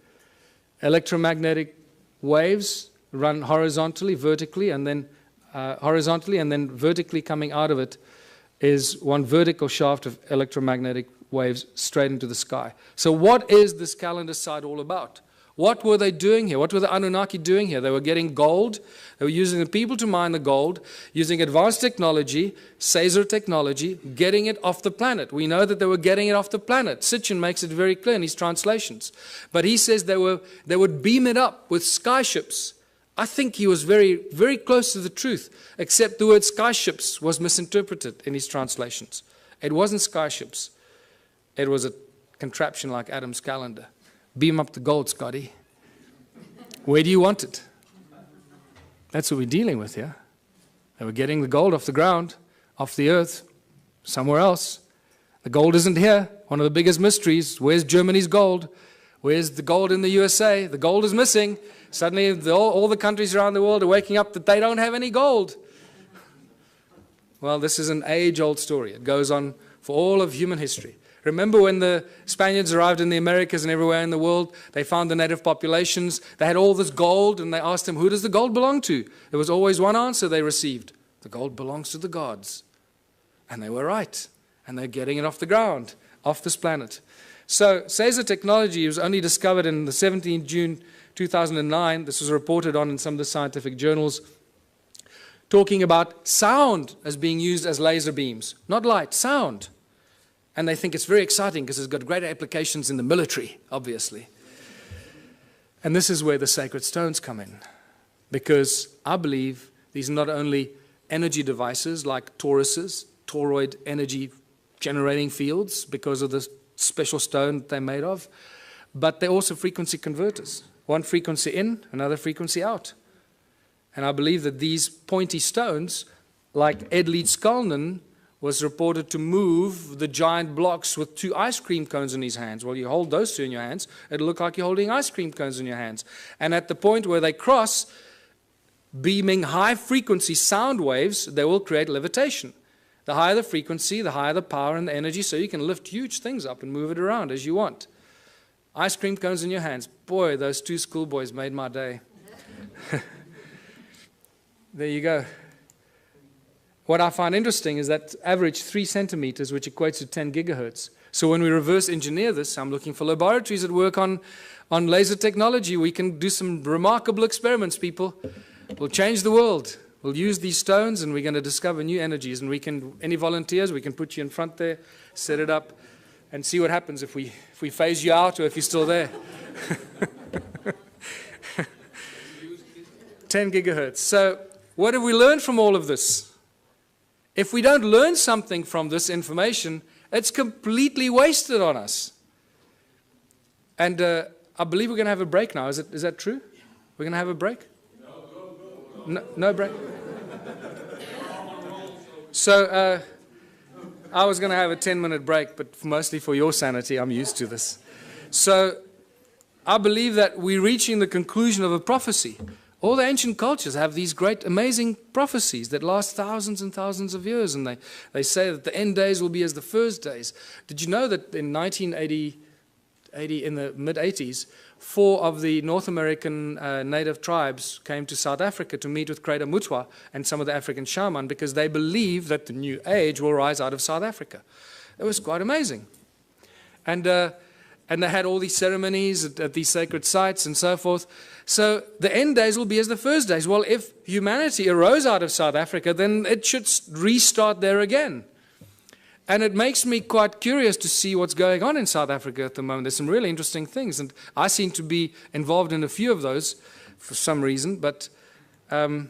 Electromagnetic waves run horizontally, vertically, and then vertically coming out of it is one vertical shaft of electromagnetic waves straight into the sky. So what is this calendar site all about? What were they doing here? What were the Anunnaki doing here? They were getting gold. They were using the people to mine the gold, using advanced technology, Caesar technology, getting it off the planet. We know that they were getting it off the planet. Sitchin makes it very clear in his translations. But he says they would beam it up with skyships. I think he was very, very close to the truth, except the word skyships was misinterpreted in his translations. It wasn't skyships. It was a contraption like Adam's calendar. Beam up the gold, Scotty. Where do you want it? That's what we're dealing with here. They were getting the gold off the ground, off the earth, somewhere else. The gold isn't here. One of the biggest mysteries. Where's Germany's gold? Where's the gold in the USA? The gold is missing. Suddenly all the countries around the world are waking up that they don't have any gold. Well, this is an age-old story. It goes on for all of human history. Remember when the Spaniards arrived in the Americas and everywhere in the world, they found the native populations, they had all this gold, and they asked them, who does the gold belong to? There was always one answer they received, The gold belongs to the gods. And they were right. And they're getting it off the ground, off this planet. So Caesar technology was only discovered in the 17th June 2009. This was reported on in some of the scientific journals, talking about sound as being used as laser beams. Not light, sound. And they think it's very exciting because it's got great applications in the military, obviously. And this is where the sacred stones come in. Because I believe these are not only energy devices like toruses, toroid energy generating fields because of the special stone they're made of, but they're also frequency converters. One frequency in, another frequency out. And I believe that these pointy stones, like Ed Leeds-Skalnin, was reported to move the giant blocks with 2 ice cream cones in his hands. Well, you hold those 2 in your hands, it'll look like you're holding ice cream cones in your hands. And at the point where they cross, beaming high-frequency sound waves, they will create levitation. The higher the frequency, the higher the power and the energy, so you can lift huge things up and move it around as you want. Ice cream cones in your hands. Boy, those 2 schoolboys made my day. There you go. What I find interesting is that average 3 centimeters, which equates to 10 gigahertz. So when we reverse engineer this, I'm looking for laboratories that work on laser technology. We can do some remarkable experiments, people. We'll change the world. We'll use these stones and we're going to discover new energies. And we can, any volunteers, we can put you in front there, set it up, and see what happens if we phase you out or if you're still there. 10 gigahertz. So what have we learned from all of this? If we don't learn something from this information, it's completely wasted on us. And I believe we're going to have a break now. Is that true? We're going to have a break? No break? So I was going to have a 10-minute break, but mostly for your sanity, I'm used to this. So I believe that we're reaching the conclusion of a prophecy. All the ancient cultures have these great, amazing prophecies that last thousands and thousands of years, and they say that the end days will be as the first days. Did you know that in 1980, in the mid-80s, 4 of the North American native tribes came to South Africa to meet with Creator Mutwa and some of the African shaman because they believe that the new age will rise out of South Africa. It was quite amazing. And they had all these ceremonies at these sacred sites and so forth. So the end days will be as the first days. Well, if humanity arose out of South Africa, then it should restart there again. And it makes me quite curious to see what's going on in South Africa at the moment. There's some really interesting things, and I seem to be involved in a few of those for some reason, but we're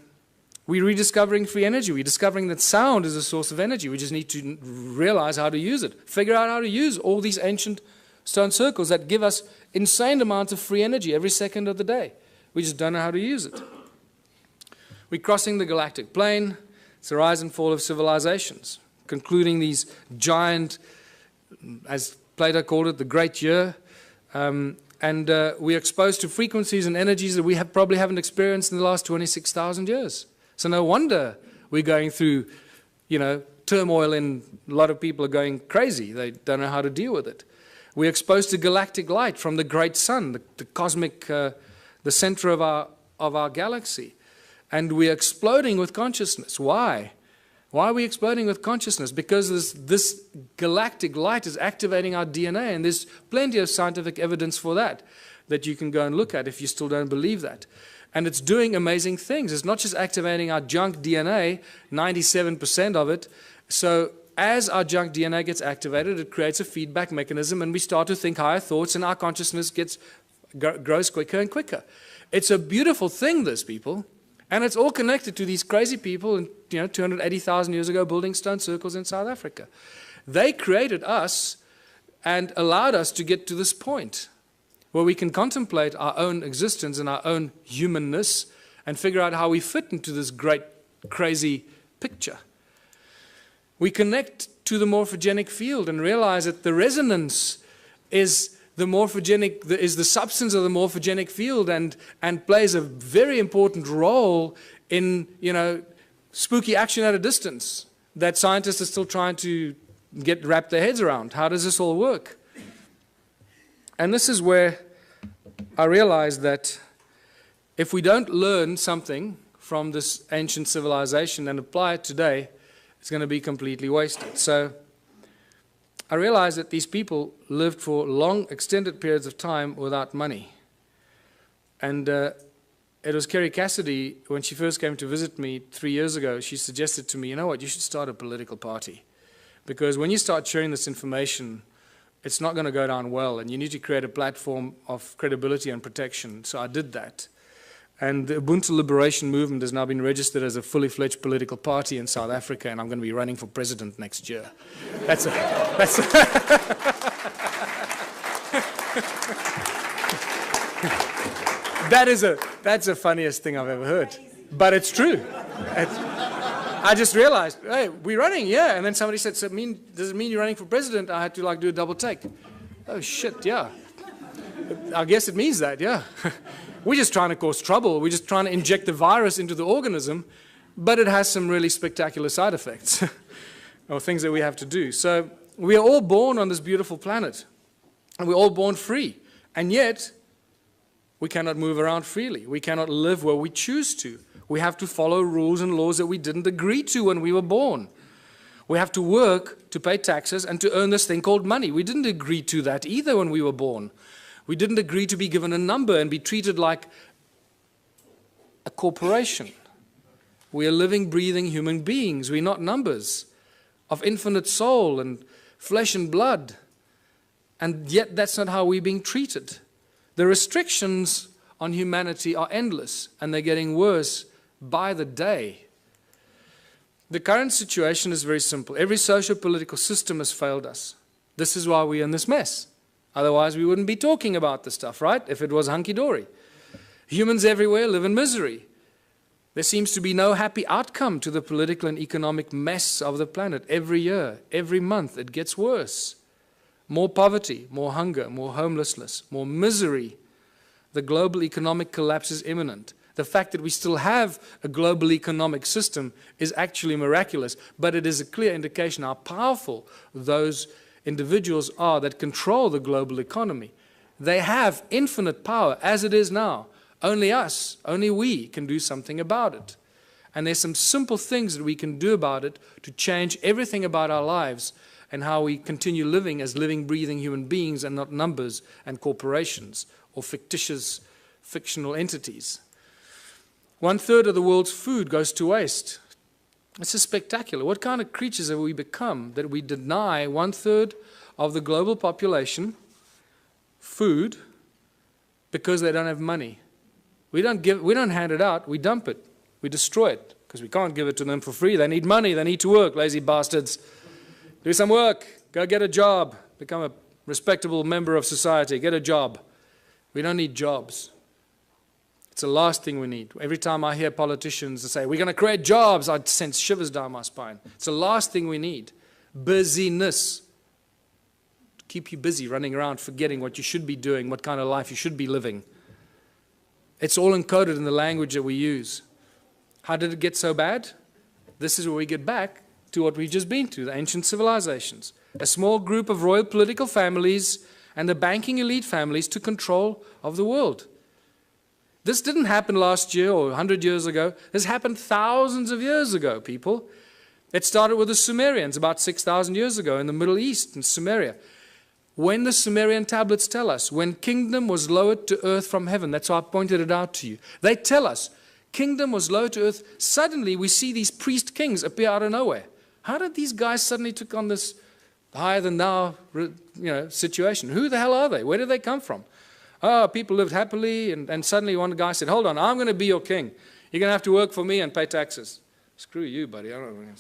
rediscovering free energy. We're discovering that sound is a source of energy. We just need to realize how to use it, figure out how to use all these ancient stone circles that give us insane amounts of free energy every second of the day. We just don't know how to use it. We're crossing the galactic plane. It's the rise and fall of civilizations, concluding these giant, as Plato called it, the great year. We're exposed to frequencies and energies that we probably haven't experienced in the last 26,000 years. So no wonder we're going through, turmoil, and a lot of people are going crazy. They don't know how to deal with it. We're exposed to galactic light from the great sun, the cosmic, the center of our galaxy. And we're exploding with consciousness. Why? Why are we exploding with consciousness? Because this galactic light is activating our DNA, and there's plenty of scientific evidence for that you can go and look at if you still don't believe that. And it's doing amazing things. It's not just activating our junk DNA, 97% of it. So as our junk DNA gets activated, it creates a feedback mechanism, and we start to think higher thoughts, and our consciousness grows quicker and quicker. It's a beautiful thing, this, people. And it's all connected to these crazy people, 280,000 years ago, building stone circles in South Africa. They created us and allowed us to get to this point where we can contemplate our own existence and our own humanness and figure out how we fit into this great, crazy picture. We connect to the morphogenic field and realize that the resonance is the substance of the morphogenic field and plays a very important role in, spooky action at a distance that scientists are still trying to wrap their heads around. How does this all work? And this is where I realized that if we don't learn something from this ancient civilization and apply it today, it's going to be completely wasted. So I realized that these people lived for long, extended periods of time without money. And it was Kerry Cassidy, when she first came to visit me 3 years ago, she suggested to me, you know what, you should start a political party. Because when you start sharing this information, it's not going to go down well, and you need to create a platform of credibility and protection. So I did that. And the Ubuntu Liberation Movement has now been registered as a fully fledged political party in South Africa, and I'm going to be running for president next year. That's the funniest thing I've ever heard. But it's true. I just realized, hey, we're running, yeah. And then somebody said, so does it mean you're running for president? I had to do a double take. Oh, shit, yeah. I guess it means that, yeah. We're just trying to cause trouble. We're just trying to inject the virus into the organism, but it has some really spectacular side effects or things that we have to do. So we are all born on this beautiful planet, and we're all born free. And yet, we cannot move around freely. We cannot live where we choose to. We have to follow rules and laws that we didn't agree to when we were born. We have to work to pay taxes and to earn this thing called money. We didn't agree to that either when we were born. We didn't agree to be given a number and be treated like a corporation. We are living, breathing human beings. We're not numbers of infinite soul and flesh and blood. And yet that's not how we're being treated. The restrictions on humanity are endless, and they're getting worse by the day. The current situation is very simple. Every socio-political system has failed us. This is why we're in this mess. Otherwise, we wouldn't be talking about this stuff, right? If it was hunky-dory. Humans everywhere live in misery. There seems to be no happy outcome to the political and economic mess of the planet. Every year, every month, it gets worse. More poverty, more hunger, more homelessness, more misery. The global economic collapse is imminent. The fact that we still have a global economic system is actually miraculous, but it is a clear indication how powerful those individuals are that control the global economy. They have infinite power as it is now. Only us, only we can do something about it. And there's some simple things that we can do about it to change everything about our lives and how we continue living as living, breathing human beings and not numbers and corporations or fictitious, fictional entities. 1/3 of the world's food goes to waste. This is spectacular. What kind of creatures have we become that we deny 1/3 of the global population food because they don't have money? We don't hand it out, we dump it, we destroy it, because we can't give it to them for free. They need money, they need to work, lazy bastards. Do some work, go get a job, become a respectable member of society, get a job. We don't need jobs. It's the last thing we need. Every time I hear politicians say, we're going to create jobs, I sense shivers down my spine. It's the last thing we need. Busyness. Keep you busy, running around, forgetting what you should be doing, what kind of life you should be living. It's all encoded in the language that we use. How did it get so bad? This is where we get back to what we've just been to, the ancient civilizations. A small group of royal political families and the banking elite families took control of the world. This didn't happen last year or 100 years ago. This happened thousands of years ago, people. It started with the Sumerians about 6,000 years ago in the Middle East, in Sumeria. When the Sumerian tablets tell us, when kingdom was lowered to earth from heaven, that's why I pointed it out to you. They tell us, kingdom was lowered to earth. Suddenly we see these priest kings appear out of nowhere. How did these guys suddenly take on this higher than thou situation? Who the hell are they? Where did they come from? Oh, people lived happily, and suddenly one guy said, hold on, I'm going to be your king. You're going to have to work for me and pay taxes. Screw you, buddy. I don't know.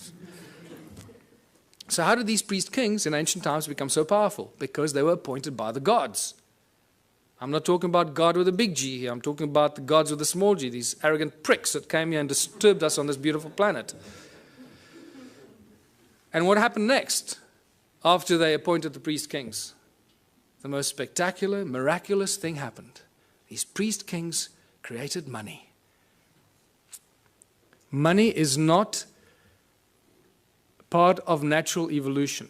So how did these priest kings in ancient times become so powerful? Because they were appointed by the gods. I'm not talking about God with a big G here. I'm talking about the gods with a small g, these arrogant pricks that came here and disturbed us on this beautiful planet. And what happened next after they appointed the priest kings? The most spectacular, miraculous thing happened. These priest kings created money. Money is not part of natural evolution.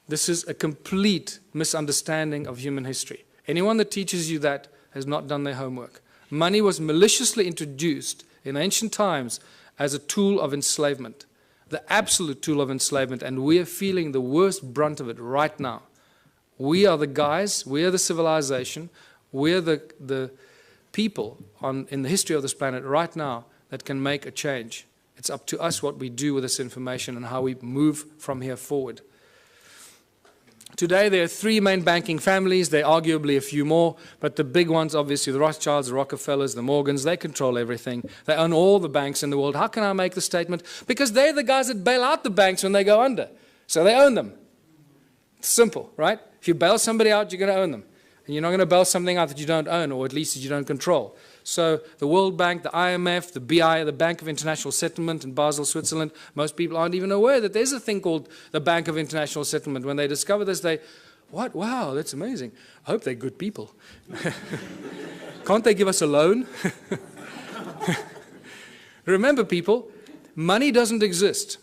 This is a complete misunderstanding of human history. Anyone that teaches you that has not done their homework. Money was maliciously introduced in ancient times as a tool of enslavement, the absolute tool of enslavement, and we are feeling the worst brunt of it right now. We are the guys, we are the civilization, we are the people in the history of this planet right now that can make a change. It's up to us what we do with this information and how we move from here forward. Today there are three main banking families, there are arguably a few more, but the big ones, obviously the Rothschilds, the Rockefellers, the Morgans, they control everything. They own all the banks in the world. How can I make the statement? Because they're the guys that bail out the banks when they go under. So they own them. It's simple, right? If you bail somebody out, you're going to own them. And you're not going to bail something out that you don't own, or at least that you don't control. So the World Bank, the IMF, the BI, the Bank of International Settlement in Basel, Switzerland, most people aren't even aware that there's a thing called the Bank of International Settlement. When they discover this, what? Wow, that's amazing. I hope they're good people. Can't they give us a loan? Remember, people, money doesn't exist.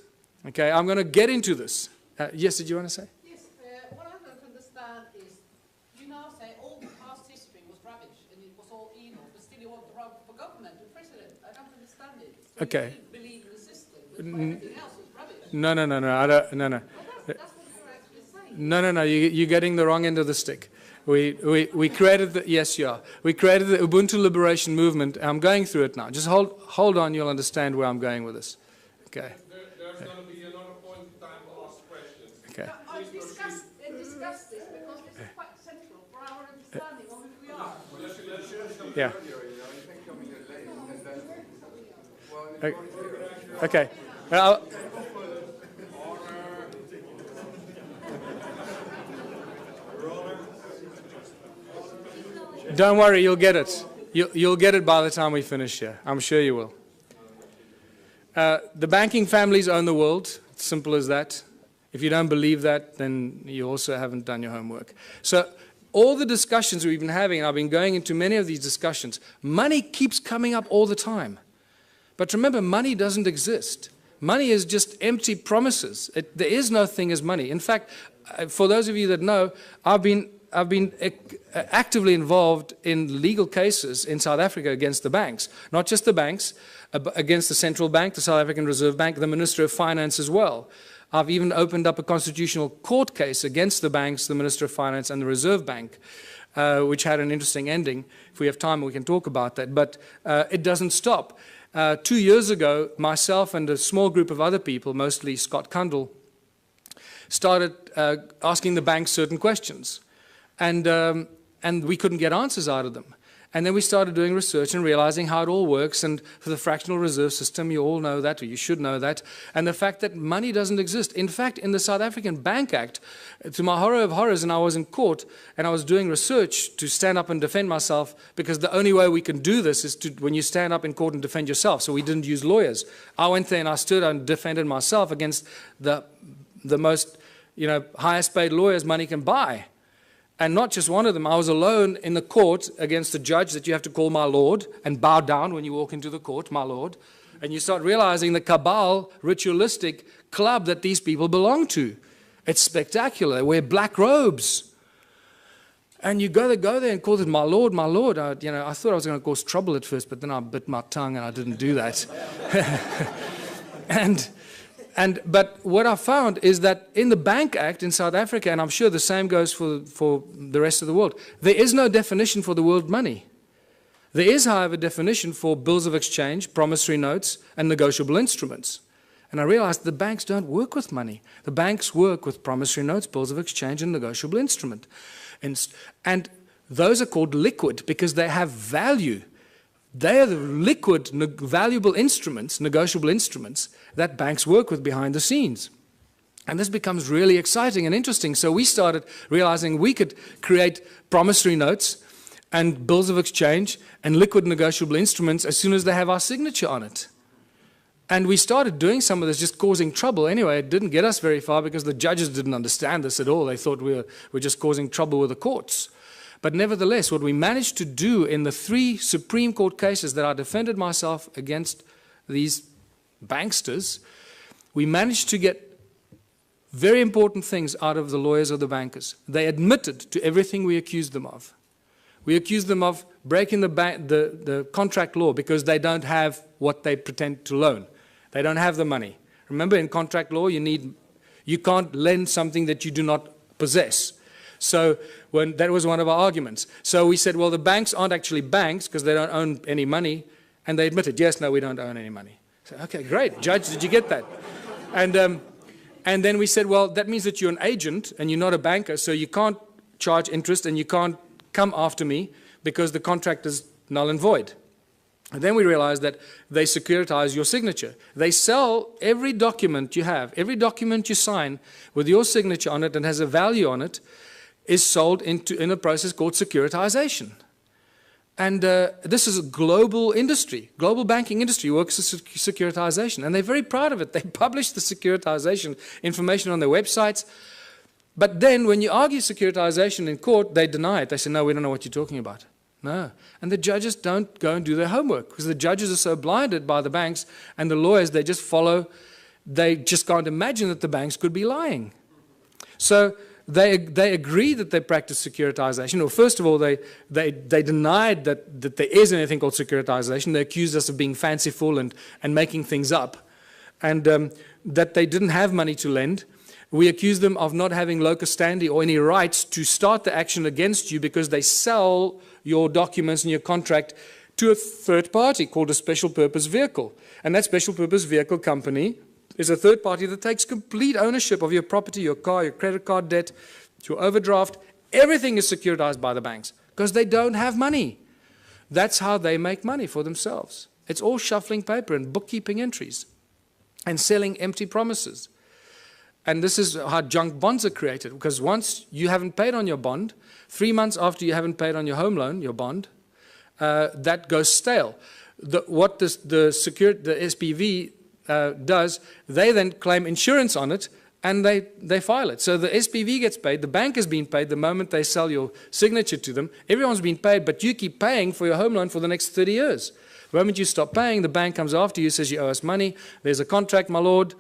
Okay, I'm going to get into this. Yes, did you want to say? What I don't understand is, you now say all the past history was rubbish and it was all evil, but still you want the government, the president. I don't understand it. So okay. You believe in the system, but everything else is rubbish. No. I don't. No. Well, that's what you're actually saying. No. You're getting the wrong end of the stick. We created the, yes, you are. We created the Ubuntu Liberation Movement. I'm going through it now. Just hold on. You'll understand where I'm going with this. Okay. There's going to be another point in time to ask questions. Okay. I discuss this because this is quite central for our understanding of who we are. Yeah. Okay. Don't worry, you'll get it. You'll get it by the time we finish here. I'm sure you will. The banking families own the world. It's simple as that. If you don't believe that, then you also haven't done your homework. So all the discussions we've been having, and I've been going into many of these discussions, money keeps coming up all the time. But remember, money doesn't exist. Money is just empty promises. There is no thing as money. In fact, for those of you that know, I've been actively involved in legal cases in South Africa against the banks. Not just the banks, against the central bank, the South African Reserve Bank, the Minister of Finance as well. I've even opened up a constitutional court case against the banks, the Minister of Finance, and the Reserve Bank, which had an interesting ending. If we have time, we can talk about that. But it doesn't stop. 2 years ago, myself and a small group of other people, mostly Scott Kundal, started asking the banks certain questions. And we couldn't get answers out of them. And then we started doing research and realizing how it all works. And for the fractional reserve system, you all know that, or you should know that. And the fact that money doesn't exist. In fact, in the South African Bank Act, to my horror of horrors, and I was in court, and I was doing research to stand up and defend myself, because the only way we can do this is when you stand up in court and defend yourself. So we didn't use lawyers. I went there and I stood and defended myself against the most, highest paid lawyers money can buy. And not just one of them. I was alone in the court against a judge that you have to call my lord and bow down when you walk into the court, my lord. And you start realizing the cabal, ritualistic club that these people belong to. It's spectacular. They wear black robes. And you go there and call it my lord, my lord. I thought I was going to cause trouble at first, but then I bit my tongue and I didn't do that. But what I found is that in the Bank Act in South Africa, and I'm sure the same goes for the rest of the world, there is no definition for the word money. There is, however, a definition for bills of exchange, promissory notes, and negotiable instruments. And I realized the banks don't work with money. The banks work with promissory notes, bills of exchange, and negotiable instrument. And those are called liquid because they have value. They are the liquid, valuable instruments, negotiable instruments, that banks work with behind the scenes. And this becomes really exciting and interesting. So we started realizing we could create promissory notes and bills of exchange and liquid negotiable instruments as soon as they have our signature on it. And we started doing some of this, just causing trouble. Anyway, it didn't get us very far because the judges didn't understand this at all. They thought we were just causing trouble with the courts. But nevertheless, what we managed to do in the 3 Supreme Court cases that I defended myself against these banksters, we managed to get very important things out of the lawyers or the bankers. They admitted to everything we accused them of. We accuse them of breaking the contract law because they don't have what they pretend to loan. They don't have the money. Remember, in contract law, you can't lend something that you do not possess. So that was one of our arguments. So we said, well, the banks aren't actually banks because they don't own any money. And they admitted, yes, no, we don't own any money. So, okay, great. Judge, did you get that? And then we said, well, that means that you're an agent and you're not a banker, so you can't charge interest and you can't come after me because the contract is null and void. And then we realized that they securitize your signature. They sell every document you have, every document you sign with your signature on it and has a value on it is sold in a process called securitization. And this is a global industry. Global banking industry works with securitization. And they're very proud of it. They publish the securitization information on their websites. But then when you argue securitization in court, they deny it. They say, no, we don't know what you're talking about. No. And the judges don't go and do their homework because the judges are so blinded by the banks and the lawyers, they just follow. They just can't imagine that the banks could be lying. So they agree that they practice securitization. Well, first of all, they denied that there is anything called securitization. They accused us of being fanciful and making things up, and that they didn't have money to lend. We accused them of not having locus standi or any rights to start the action against you because they sell your documents and your contract to a third party called a special purpose vehicle. And that special purpose vehicle company is a third party that takes complete ownership of your property, your car, your credit card debt, your overdraft. Everything is securitized by the banks because they don't have money. That's how they make money for themselves. It's all shuffling paper and bookkeeping entries and selling empty promises. And this is how junk bonds are created, because once you haven't paid on your bond, 3 months after you haven't paid on your home loan, your bond, that goes stale. What the SPV does, they then claim insurance on it and they file it. So the SPV gets paid, the bank has been paid the moment they sell your signature to them. Everyone's been paid, but you keep paying for your home loan for the next 30 years. The moment you stop paying, the bank comes after you, says you owe us money. There's a contract, my lord.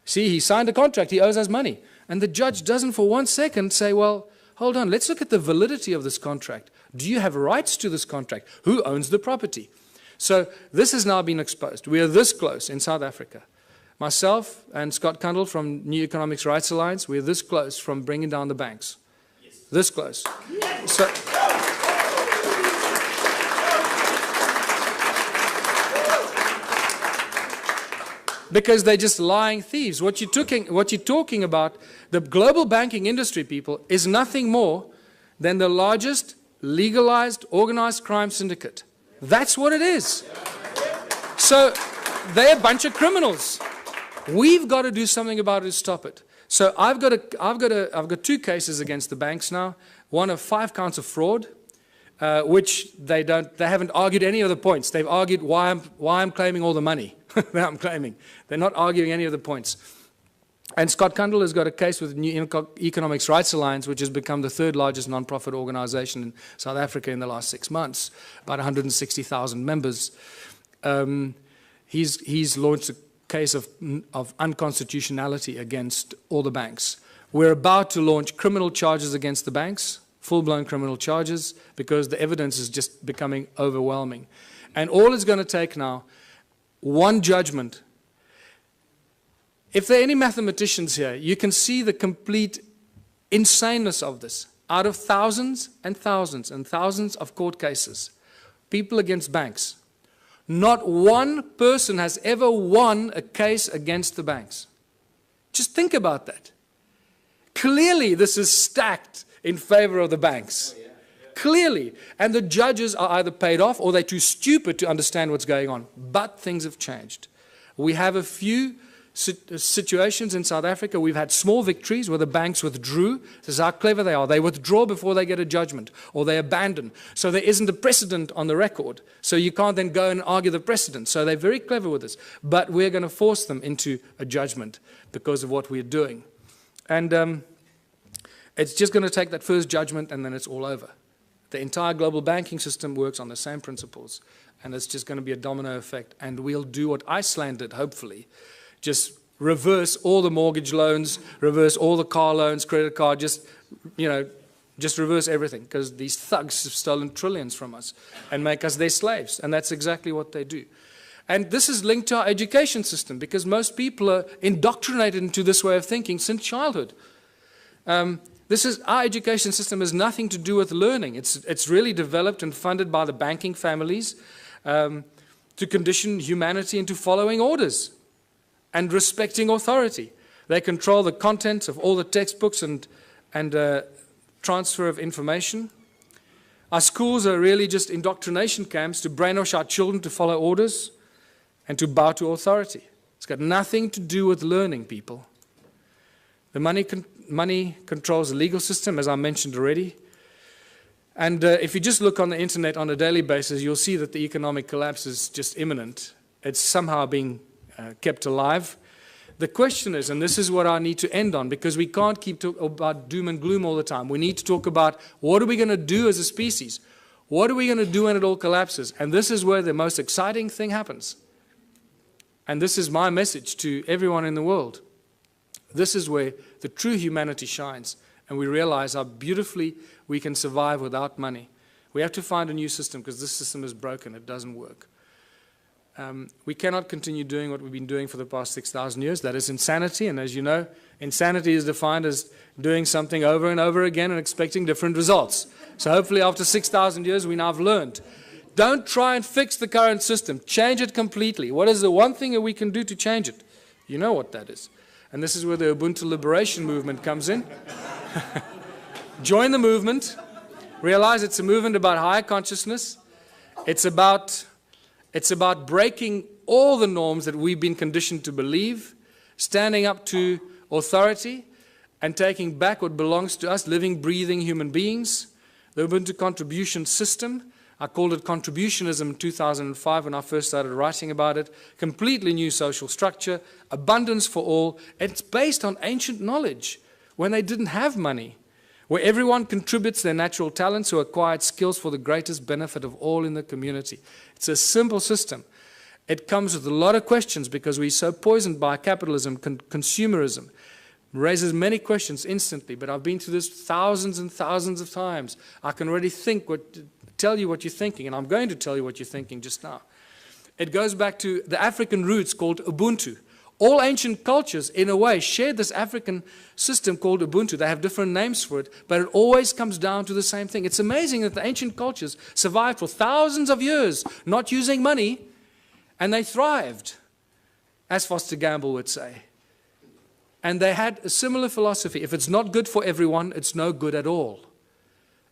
See, he signed a contract, he owes us money. And the judge doesn't for 1 second say, well, hold on, let's look at the validity of this contract. Do you have rights to this contract? Who owns the property? So this has now been exposed. We are this close in South Africa. Myself and Scott Kundle from New Economics Rights Alliance, we're this close from bringing down the banks. Yes. This close. Yes. So, because they're just lying thieves. What you're talking about, the global banking industry, people, is nothing more than the largest legalized organized crime syndicate. That's what it is. So they're a bunch of criminals. We've got to do something about it to stop it. So I've got 2 cases against the banks now. One of 5 counts of fraud, which they haven't argued any of the points. They've argued why I'm claiming all the money that I'm claiming. They're not arguing any of the points. And Scott Kundle has got a case with New Economics Rights Alliance, which has become the 3rd largest non-profit organization in South Africa in the last 6 months, about 160,000 members. He's launched a case of unconstitutionality against all the banks. We're about to launch criminal charges against the banks, full-blown criminal charges, because the evidence is just becoming overwhelming. And all it's going to take now, one judgment. If there are any mathematicians here, you can see the complete insaneness of this. Out of thousands and thousands and thousands of court cases, people against banks, not one person has ever won a case against the banks. Just think about that. Clearly, this is stacked in favor of the banks. Clearly. And the judges are either paid off or they're too stupid to understand what's going on. But things have changed. We have a few situations in South Africa. We've had small victories where the banks withdrew. This is how clever they are. They withdraw before they get a judgment, or they abandon. So there isn't a precedent on the record. So you can't then go and argue the precedent. So they're very clever with this. But we're going to force them into a judgment because of what we're doing. And it's just going to take that first judgment and then it's all over. The entire global banking system works on the same principles, and it's just going to be a domino effect. And we'll do what Iceland did, hopefully. Just reverse all the mortgage loans, reverse all the car loans, credit card, just, Just reverse everything, because these thugs have stolen trillions from us and make us their slaves. And that's exactly what they do. And this is linked to our education system, because most people are indoctrinated into this way of thinking since childhood. Our education system has nothing to do with learning. It's really developed and funded by the banking families to condition humanity into following orders and respecting authority. They control the contents of all the textbooks and transfer of information. Our schools are really just indoctrination camps to brainwash our children to follow orders and to bow to authority. It's got nothing to do with learning, people. The money controls the legal system, as I mentioned already. And if you just look on the internet on a daily basis, you'll see that the economic collapse is just imminent. It's somehow being kept alive. The question is, and this is what I need to end on, because we can't keep talking about doom and gloom all the time. We need to talk about what are we going to do as a species? What are we going to do when it all collapses? And this is where the most exciting thing happens. And this is my message to everyone in the world. This is where the true humanity shines, and we realize how beautifully we can survive without money. We have to find a new system, because this system is broken. It doesn't work. We cannot continue doing what we've been doing for the past 6,000 years. That is insanity, and as you know, insanity is defined as doing something over and over again and expecting different results. So hopefully after 6,000 years we now have learned. Don't try and fix the current system. Change it completely. What is the one thing that we can do to change it? You know what that is. And this is where the Ubuntu Liberation Movement comes in. Join the movement. Realize it's a movement about higher consciousness. It's about breaking all the norms that we've been conditioned to believe, standing up to authority, and taking back what belongs to us, living, breathing human beings. The Ubuntu contribution system, I called it contributionism in 2005 when I first started writing about it. Completely new social structure, abundance for all. It's based on ancient knowledge when they didn't have money, where everyone contributes their natural talents or acquired skills for the greatest benefit of all in the community. It's a simple system. It comes with a lot of questions because we're so poisoned by capitalism, consumerism. Raises many questions instantly, but I've been through this thousands and thousands of times. I can already tell you what you're thinking, and I'm going to tell you what you're thinking just now. It goes back to the African roots called Ubuntu. All ancient cultures, in a way, shared this African system called Ubuntu. They have different names for it, but it always comes down to the same thing. It's amazing that the ancient cultures survived for thousands of years, not using money, and they thrived, as Foster Gamble would say. And they had a similar philosophy. If it's not good for everyone, it's no good at all.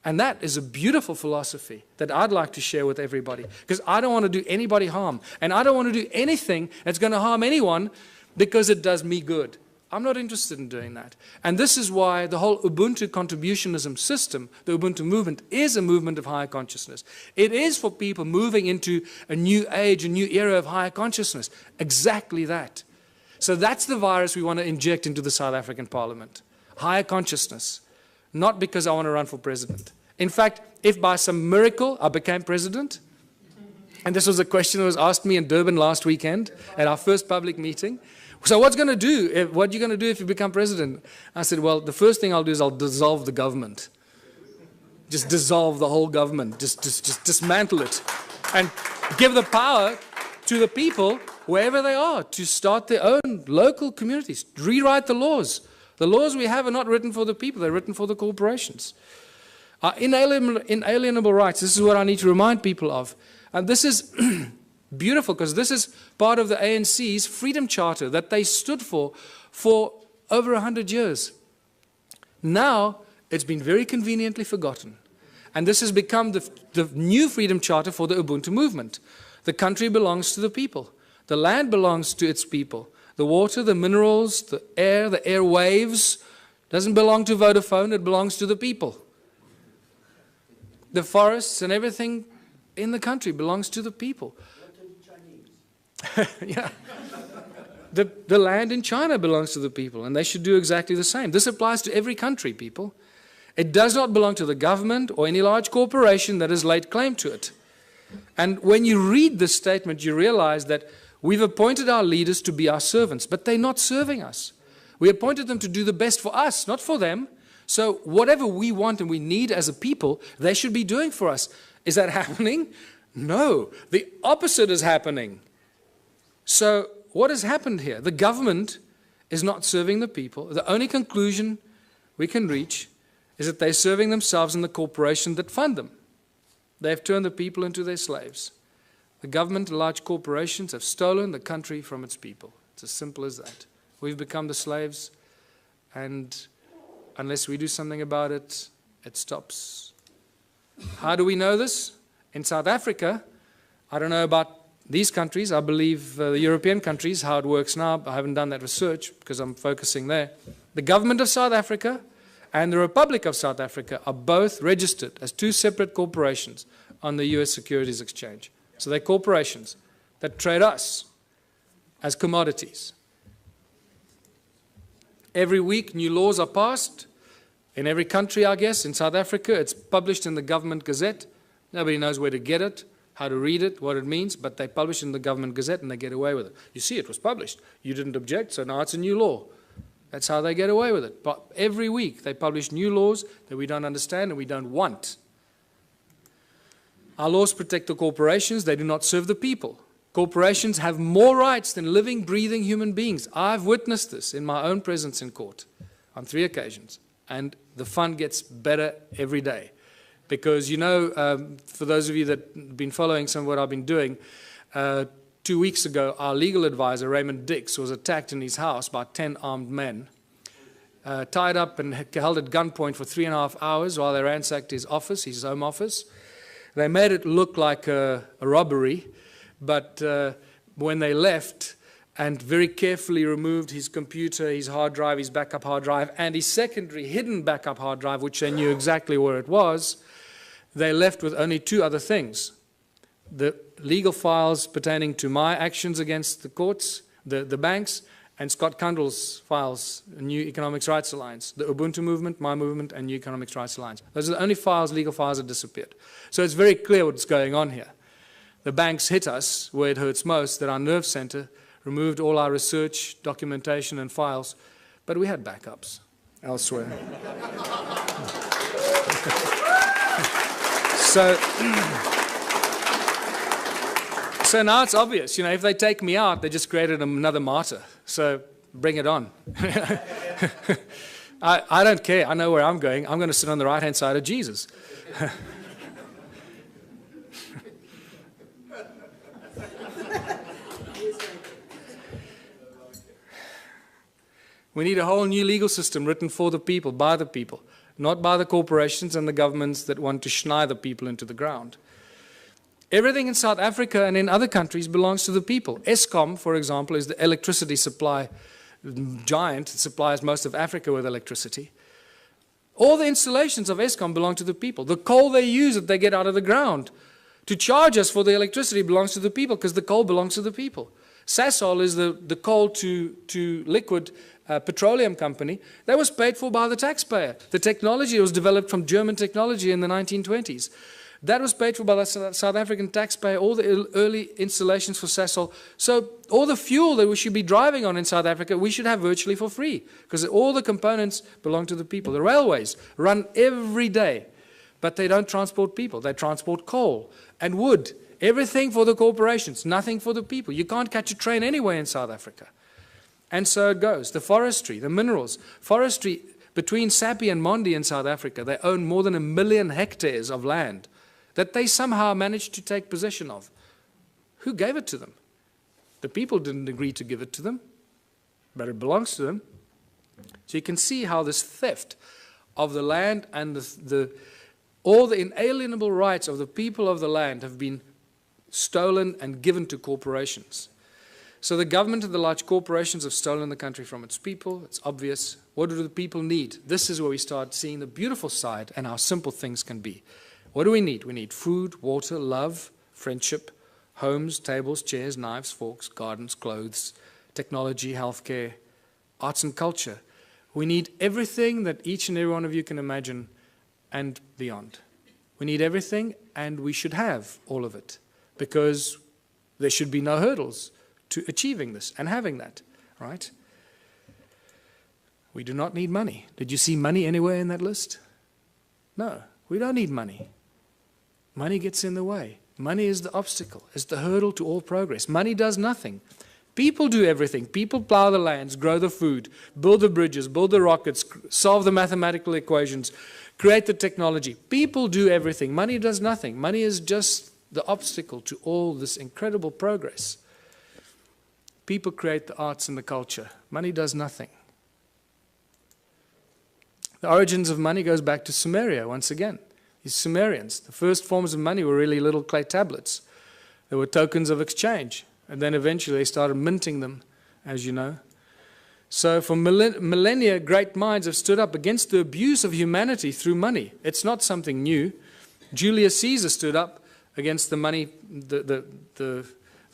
And that is a beautiful philosophy that I'd like to share with everybody, because I don't want to do anybody harm. And I don't want to do anything that's going to harm anyone because it does me good. I'm not interested in doing that. And this is why the whole Ubuntu contributionism system, the Ubuntu movement, is a movement of higher consciousness. It is for people moving into a new age, a new era of higher consciousness. Exactly that. So that's the virus we want to inject into the South African Parliament. Higher consciousness. Not because I want to run for president. In fact, if by some miracle I became president, and this was a question that was asked me in Durban last weekend at our first public meeting. So what are you going to do if you become president? I said, well, the first thing I'll do is I'll dissolve the government. Just dissolve the whole government. Just dismantle it. And give the power to the people, wherever they are, to start their own local communities. Rewrite the laws. The laws we have are not written for the people, they're written for the corporations. Inalienable rights, this is what I need to remind people of. And this is beautiful, because this is part of the ANC's Freedom Charter that they stood for over 100 years. Now, it's been very conveniently forgotten. And this has become the new Freedom Charter for the Ubuntu movement. The country belongs to the people. The land belongs to its people. The water, the minerals, the airwaves, doesn't belong to Vodafone, it belongs to the people. The forests and everything in the country belongs to the people. Yeah. The land in China belongs to the people, and they should do exactly the same. This applies to every country, people. It does not belong to the government or any large corporation that has laid claim to it. And when you read this statement, you realize that we've appointed our leaders to be our servants, but they're not serving us. We appointed them to do the best for us, not for them. So whatever we want and we need as a people, they should be doing for us. Is that happening? No. The opposite is happening. So what has happened here? The government is not serving the people. The only conclusion we can reach is that they're serving themselves and the corporations that fund them. They've turned the people into their slaves. The government and large corporations have stolen the country from its people. It's as simple as that. We've become the slaves, and unless we do something about it, it stops. How do we know this? In South Africa, I don't know about these countries. I believe the European countries, how it works now. I haven't done that research because I'm focusing there. The government of South Africa and the Republic of South Africa are both registered as two separate corporations on the US Securities Exchange. So they're corporations that trade us as commodities. Every week, new laws are passed. In every country, I guess. In South Africa, it's published in the Government Gazette. Nobody knows where to get it, how to read it, what it means, but they publish it in the Government Gazette and they get away with it. You see, it was published. You didn't object, so now it's a new law. That's how they get away with it. But every week, they publish new laws that we don't understand and we don't want. Our laws protect the corporations. They do not serve the people. Corporations have more rights than living, breathing human beings. I've witnessed this in my own presence in court on 3 occasions. And the fun gets better every day. Because, you know, for those of you that have been following some of what I've been doing, 2 weeks ago, our legal advisor, Raymond Dix, was attacked in his house by 10 armed men, tied up and held at gunpoint for 3.5 hours while they ransacked his office, his home office. They made it look like a robbery, but when they left and very carefully removed his computer, his hard drive, his backup hard drive, and his secondary hidden backup hard drive, which they knew exactly where it was, they left with only 2 other things. The legal files pertaining to my actions against the courts, the banks, and Scott Kundal's files, New Economics Rights Alliance, the Ubuntu movement, my movement, and New Economics Rights Alliance. Those are the only files, legal files that disappeared. So it's very clear what's going on here. The banks hit us where it hurts most, that our nerve center removed all our research, documentation, and files, but we had backups elsewhere. So now it's obvious, you know, if they take me out, they just created another martyr. So bring it on. I don't care. I know where I'm going. I'm going to sit on the right-hand side of Jesus. We need a whole new legal system written for the people, by the people, not by the corporations and the governments that want to schneid the people into the ground. Everything in South Africa and in other countries belongs to the people. Eskom, for example, is the electricity supply giant that supplies most of Africa with electricity. All the installations of Eskom belong to the people. The coal they use that they get out of the ground to charge us for the electricity belongs to the people because the coal belongs to the people. Sasol is the coal to liquid petroleum company that was paid for by the taxpayer. The technology was developed from German technology in the 1920s. That was paid for by the South African taxpayer, all the early installations for Sasol. So all the fuel that we should be driving on in South Africa, we should have virtually for free because all the components belong to the people. The railways run every day, but they don't transport people. They transport coal and wood. Everything for the corporations, nothing for the people. You can't catch a train anywhere in South Africa. And so it goes. The forestry, the minerals. Forestry, between Sappi and Mondi in South Africa, they own more than 1 million hectares of land that they somehow managed to take possession of. Who gave it to them? The people didn't agree to give it to them, but it belongs to them. So you can see how this theft of the land and all the inalienable rights of the people of the land have been stolen and given to corporations. So the government and the large corporations have stolen the country from its people. It's obvious. What do the people need? This is where we start seeing the beautiful side and how simple things can be. What do we need? We need food, water, love, friendship, homes, tables, chairs, knives, forks, gardens, clothes, technology, healthcare, arts and culture. We need everything that each and every one of you can imagine and beyond. We need everything, and we should have all of it because there should be no hurdles to achieving this and having that, right? We do not need money. Did you see money anywhere in that list? No, we don't need money. Money gets in the way. Money is the obstacle, is the hurdle to all progress. Money does nothing. People do everything. People plow the lands, grow the food, build the bridges, build the rockets, solve the mathematical equations, create the technology. People do everything. Money does nothing. Money is just the obstacle to all this incredible progress. People create the arts and the culture. Money does nothing. The origins of money goes back to Sumeria once again. These Sumerians, the first forms of money were really little clay tablets. They were tokens of exchange. And then eventually they started minting them, as you know. So for millennia, great minds have stood up against the abuse of humanity through money. It's not something new. Julius Caesar stood up against the money, the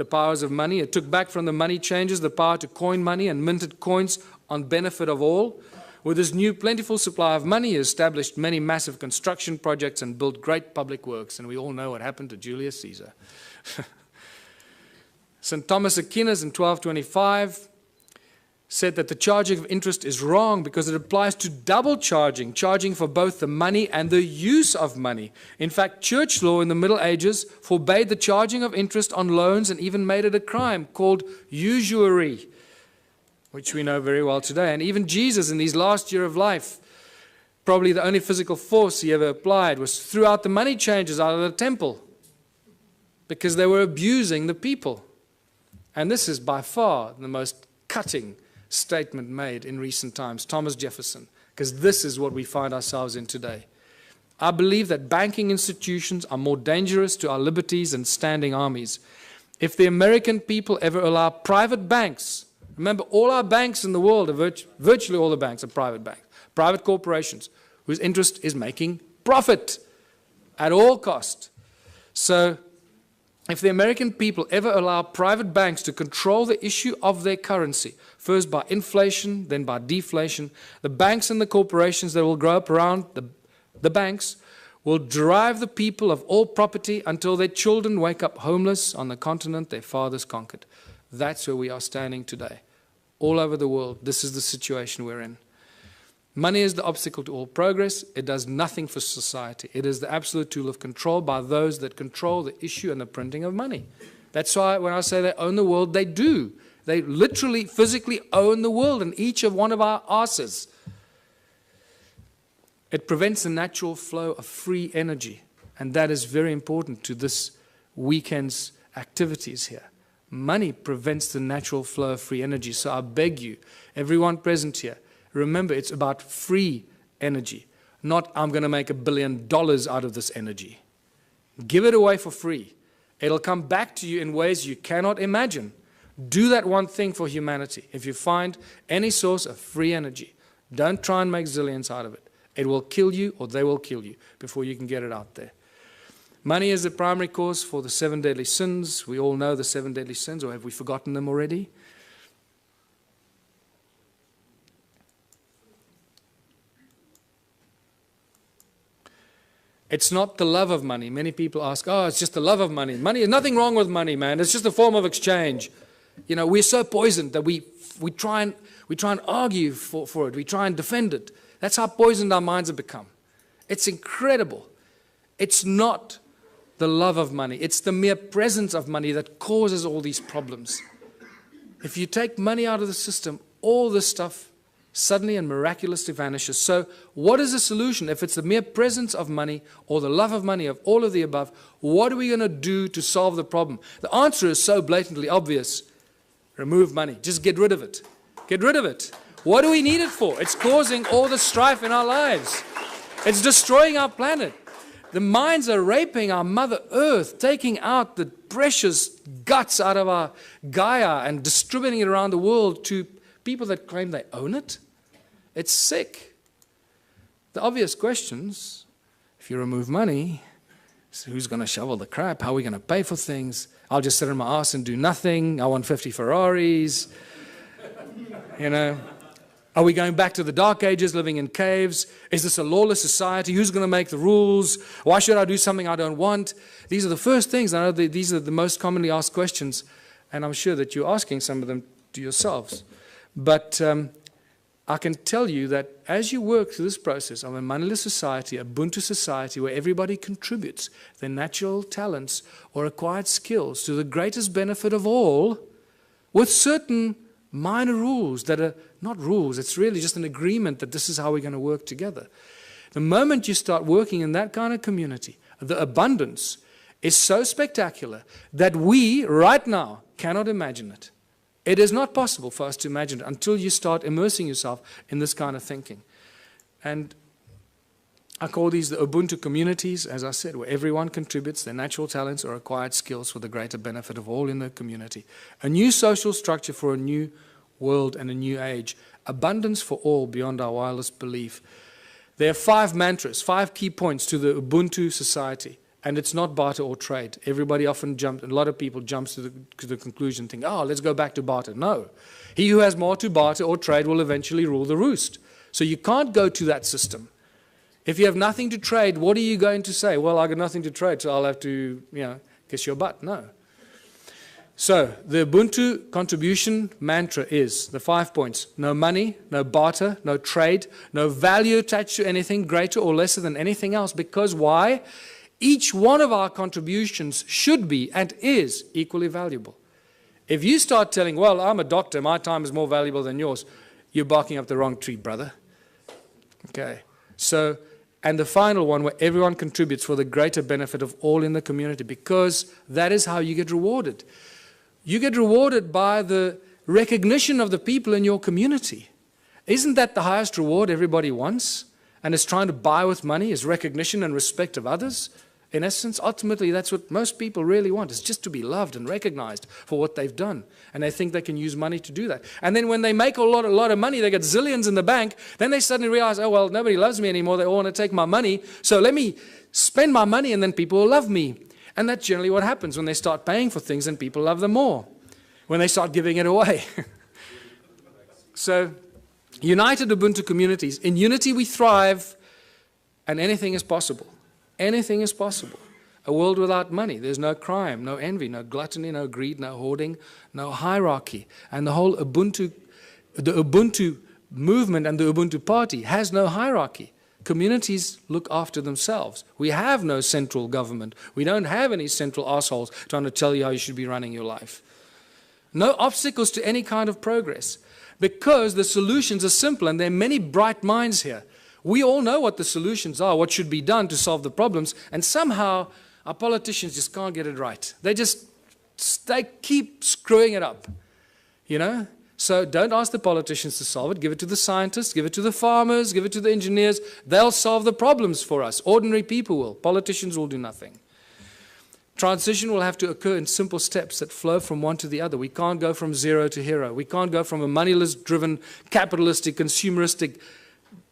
powers of money. It took back from the money changers the power to coin money and minted coins on benefit of all. With this new plentiful supply of money, he established many massive construction projects and built great public works. And we all know what happened to Julius Caesar. St. Thomas Aquinas in 1225 said that the charging of interest is wrong because it applies to double charging, charging for both the money and the use of money. In fact, church law in the Middle Ages forbade the charging of interest on loans and even made it a crime called usury, which we know very well today. And even Jesus in his last year of life, probably the only physical force he ever applied was threw out the money changers out of the temple because they were abusing the people. And this is by far the most cutting statement made in recent times, Thomas Jefferson, because this is what we find ourselves in today. I believe that banking institutions are more dangerous to our liberties than standing armies. If the American people ever allow private banks, remember all our banks in the world, virtually all the banks are private banks, private corporations, whose interest is making profit at all cost. So if the American people ever allow private banks to control the issue of their currency, first by inflation, then by deflation, the banks and the corporations that will grow up around the banks will drive the people of all property until their children wake up homeless on the continent their fathers conquered. That's where we are standing today. All over the world, this is the situation we're in. Money is the obstacle to all progress. It does nothing for society. It is the absolute tool of control by those that control the issue and the printing of money. That's why when I say they own the world, they do. They literally, physically own the world and each of one of our asses. It prevents the natural flow of free energy. And that is very important to this weekend's activities here. Money prevents the natural flow of free energy. So I beg you, everyone present here, remember, it's about free energy, not I'm going to make $1 billion out of this energy. Give it away for free. It'll come back to you in ways you cannot imagine. Do that one thing for humanity. If you find any source of free energy, don't try and make zillions out of it. It will kill you or they will kill you before you can get it out there. Money is the primary cause for the 7 deadly sins. We all know the 7 deadly sins, or have we forgotten them already? It's not the love of money. Many people ask, oh, it's just the love of money. Money, there's nothing wrong with money, man. It's just a form of exchange. You know, we're so poisoned that we try and argue for it. We try and defend it. That's how poisoned our minds have become. It's incredible. It's not the love of money. It's the mere presence of money that causes all these problems. If you take money out of the system, all this stuff suddenly and miraculously vanishes. So what is the solution? If it's the mere presence of money or the love of money, of all of the above, what are we going to do to solve the problem? The answer is so blatantly obvious. Remove money. Just get rid of it. Get rid of it. What do we need it for? It's causing all the strife in our lives. It's destroying our planet. The mines are raping our Mother Earth, taking out the precious guts out of our Gaia and distributing it around the world to people that claim they own it. It's sick. The obvious questions, if you remove money, so who's going to shovel the crap? How are we going to pay for things? I'll just sit on my ass and do nothing. I want 50 Ferraris. You know, are we going back to the Dark Ages, living in caves? Is this a lawless society? Who's going to make the rules? Why should I do something I don't want? These are the first things. I know these are the most commonly asked questions, and I'm sure that you're asking some of them to yourselves. But I can tell you that as you work through this process of a moneyless society, a Ubuntu society, where everybody contributes their natural talents or acquired skills to the greatest benefit of all, with certain minor rules that are not rules, it's really just an agreement that this is how we're going to work together. The moment you start working in that kind of community, the abundance is so spectacular that we, right now, cannot imagine it. It is not possible for us to imagine it until you start immersing yourself in this kind of thinking. And I call these the Ubuntu communities, as I said, where everyone contributes their natural talents or acquired skills for the greater benefit of all in the community. A new social structure for a new world and a new age. Abundance for all beyond our wildest belief. There are 5 mantras, 5 key points to the Ubuntu society. And it's not barter or trade. Everybody often jumps, and a lot of people jump to the conclusion, think, oh, let's go back to barter. No. He who has more to barter or trade will eventually rule the roost. So you can't go to that system. If you have nothing to trade, what are you going to say? Well, I got nothing to trade, so I'll have to, kiss your butt. No. So the Ubuntu contribution mantra is the 5 points. No money, no barter, no trade, no value attached to anything greater or lesser than anything else. Because why? Each one of our contributions should be and is equally valuable. If you start telling, well, I'm a doctor, my time is more valuable than yours, you're barking up the wrong tree, brother. Okay. So, and the final one, where everyone contributes for the greater benefit of all in the community, because that is how you get rewarded. You get rewarded by the recognition of the people in your community. Isn't that the highest reward everybody wants and is trying to buy with money, is recognition and respect of others? In essence, ultimately, that's what most people really want, is just to be loved and recognized for what they've done. And they think they can use money to do that. And then when they make a lot of money, they get zillions in the bank, then they suddenly realize, oh, well, nobody loves me anymore. They all want to take my money. So let me spend my money and then people will love me. And that's generally what happens when they start paying for things and people love them more, when they start giving it away. So, united Ubuntu communities. In unity we thrive, and anything is possible. Anything is possible. A world without money. There's no crime, no envy, no gluttony, no greed, no hoarding, no hierarchy. And the whole Ubuntu, the Ubuntu movement and the Ubuntu party has no hierarchy. Communities look after themselves. We have no central government. We don't have any central assholes trying to tell you how you should be running your life. No obstacles to any kind of progress, because the solutions are simple, and there are many bright minds here. We all know what the solutions are, what should be done to solve the problems, and somehow our politicians just can't get it right. They keep screwing it up, So don't ask the politicians to solve it. Give it to the scientists, give it to the farmers, give it to the engineers. They'll solve the problems for us. Ordinary people will. Politicians will do nothing. Transition will have to occur in simple steps that flow from one to the other. We can't go from zero to hero. We can't go from a moneyless-driven, capitalistic, consumeristic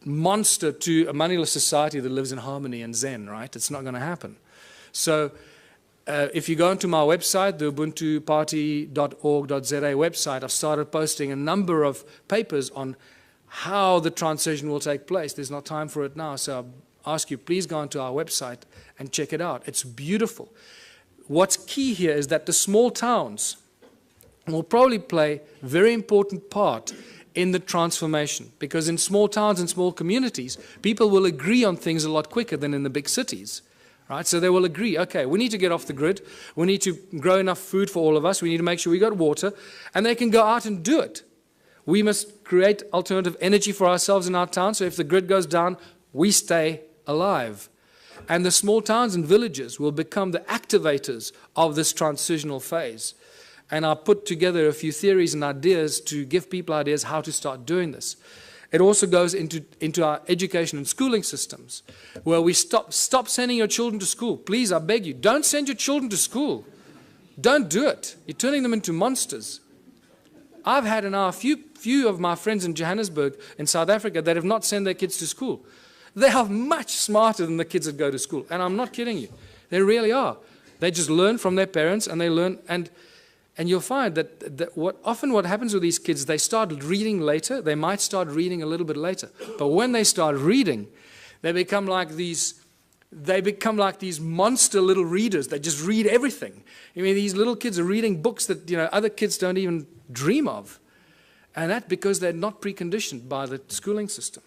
monster to a moneyless society that lives in harmony and zen, right? It's not going to happen. So if you go onto my website, the ubuntuparty.org.za website, I've started posting a number of papers on how the transition will take place. There's not time for it now, so I ask you, please go onto our website and check it out. It's beautiful. What's key here is that the small towns will probably play a very important part in the transformation, because in small towns and small communities, people will agree on things a lot quicker than in the big cities. Right? So they will agree, okay, we need to get off the grid, we need to grow enough food for all of us, we need to make sure we got water, and they can go out and do it. We must create alternative energy for ourselves in our town, so if the grid goes down, we stay alive. And the small towns and villages will become the activators of this transitional phase. And I put together a few theories and ideas to give people ideas how to start doing this. It also goes into our education and schooling systems, where we stop sending your children to school. Please, I beg you, don't send your children to school. Don't do it. You're turning them into monsters. I've had a few of my friends in Johannesburg, in South Africa, that have not sent their kids to school. They are much smarter than the kids that go to school. And I'm not kidding you. They really are. They just learn from their parents, and they learn, and you'll find that what happens with these kids, they start reading later. They might start reading a little bit later. But when they start reading, they become like these monster little readers. They just read everything. I mean, these little kids are reading books that other kids don't even dream of. And that's because they're not preconditioned by the schooling system.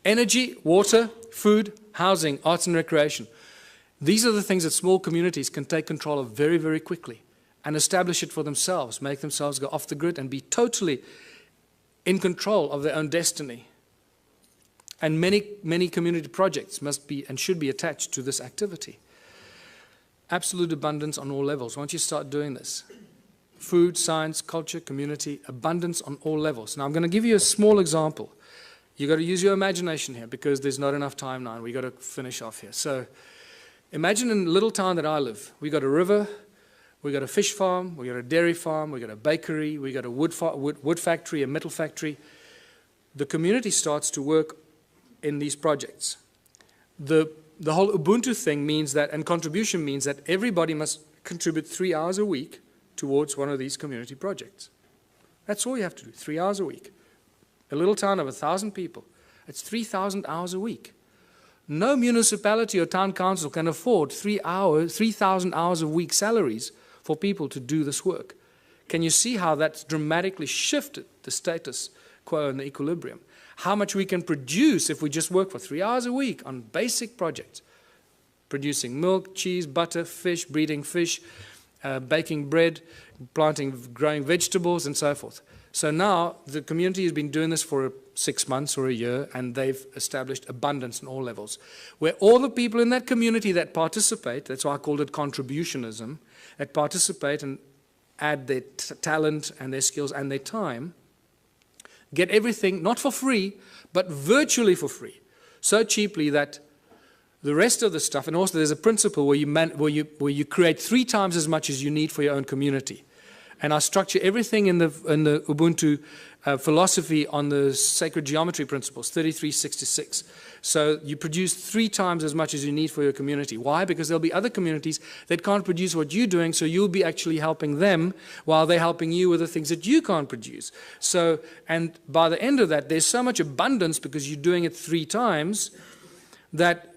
Energy, water, food, housing, arts and recreation. These are the things that small communities can take control of very, very quickly and establish it for themselves, make themselves go off the grid and be totally in control of their own destiny. And many community projects must be and should be attached to this activity. Absolute abundance on all levels. Once you start doing this, food, science, culture, community, abundance on all levels. Now I'm going to give you a small example. You've got to use your imagination here because there's not enough time now and we've got to finish off here. So imagine in a little town that I live, we got a river, we got a fish farm, we got a dairy farm, we got a bakery, we got a wood factory, a metal factory. The community starts to work in these projects. The whole Ubuntu thing means that, and contribution means that everybody must contribute 3 hours a week towards one of these community projects. That's all you have to do, 3 hours a week. A little town of 1,000 people, it's 3,000 hours a week. No municipality or town council can afford 3,000 hours a week salaries for people to do this work. Can you see how that's dramatically shifted the status quo and the equilibrium? How much we can produce if we just work for 3 hours a week on basic projects. Producing milk, cheese, butter, fish, breeding fish, baking bread, growing vegetables, and so forth. So now the community has been doing this for 6 months or a year, and they've established abundance on all levels, where all the people in that community that participate, that's why I called it contributionism, that participate and add their talent and their skills and their time, get everything, not for free, but virtually for free, so cheaply that the rest of the stuff, and also there's a principle where you create 3 times as much as you need for your own community. And I structure everything in the Ubuntu philosophy on the sacred geometry principles, 3366. So you produce 3 times as much as you need for your community. Why? Because there'll be other communities that can't produce what you're doing, so you'll be actually helping them while they're helping you with the things that you can't produce. So, and by the end of that, there's so much abundance because you're doing it 3 times that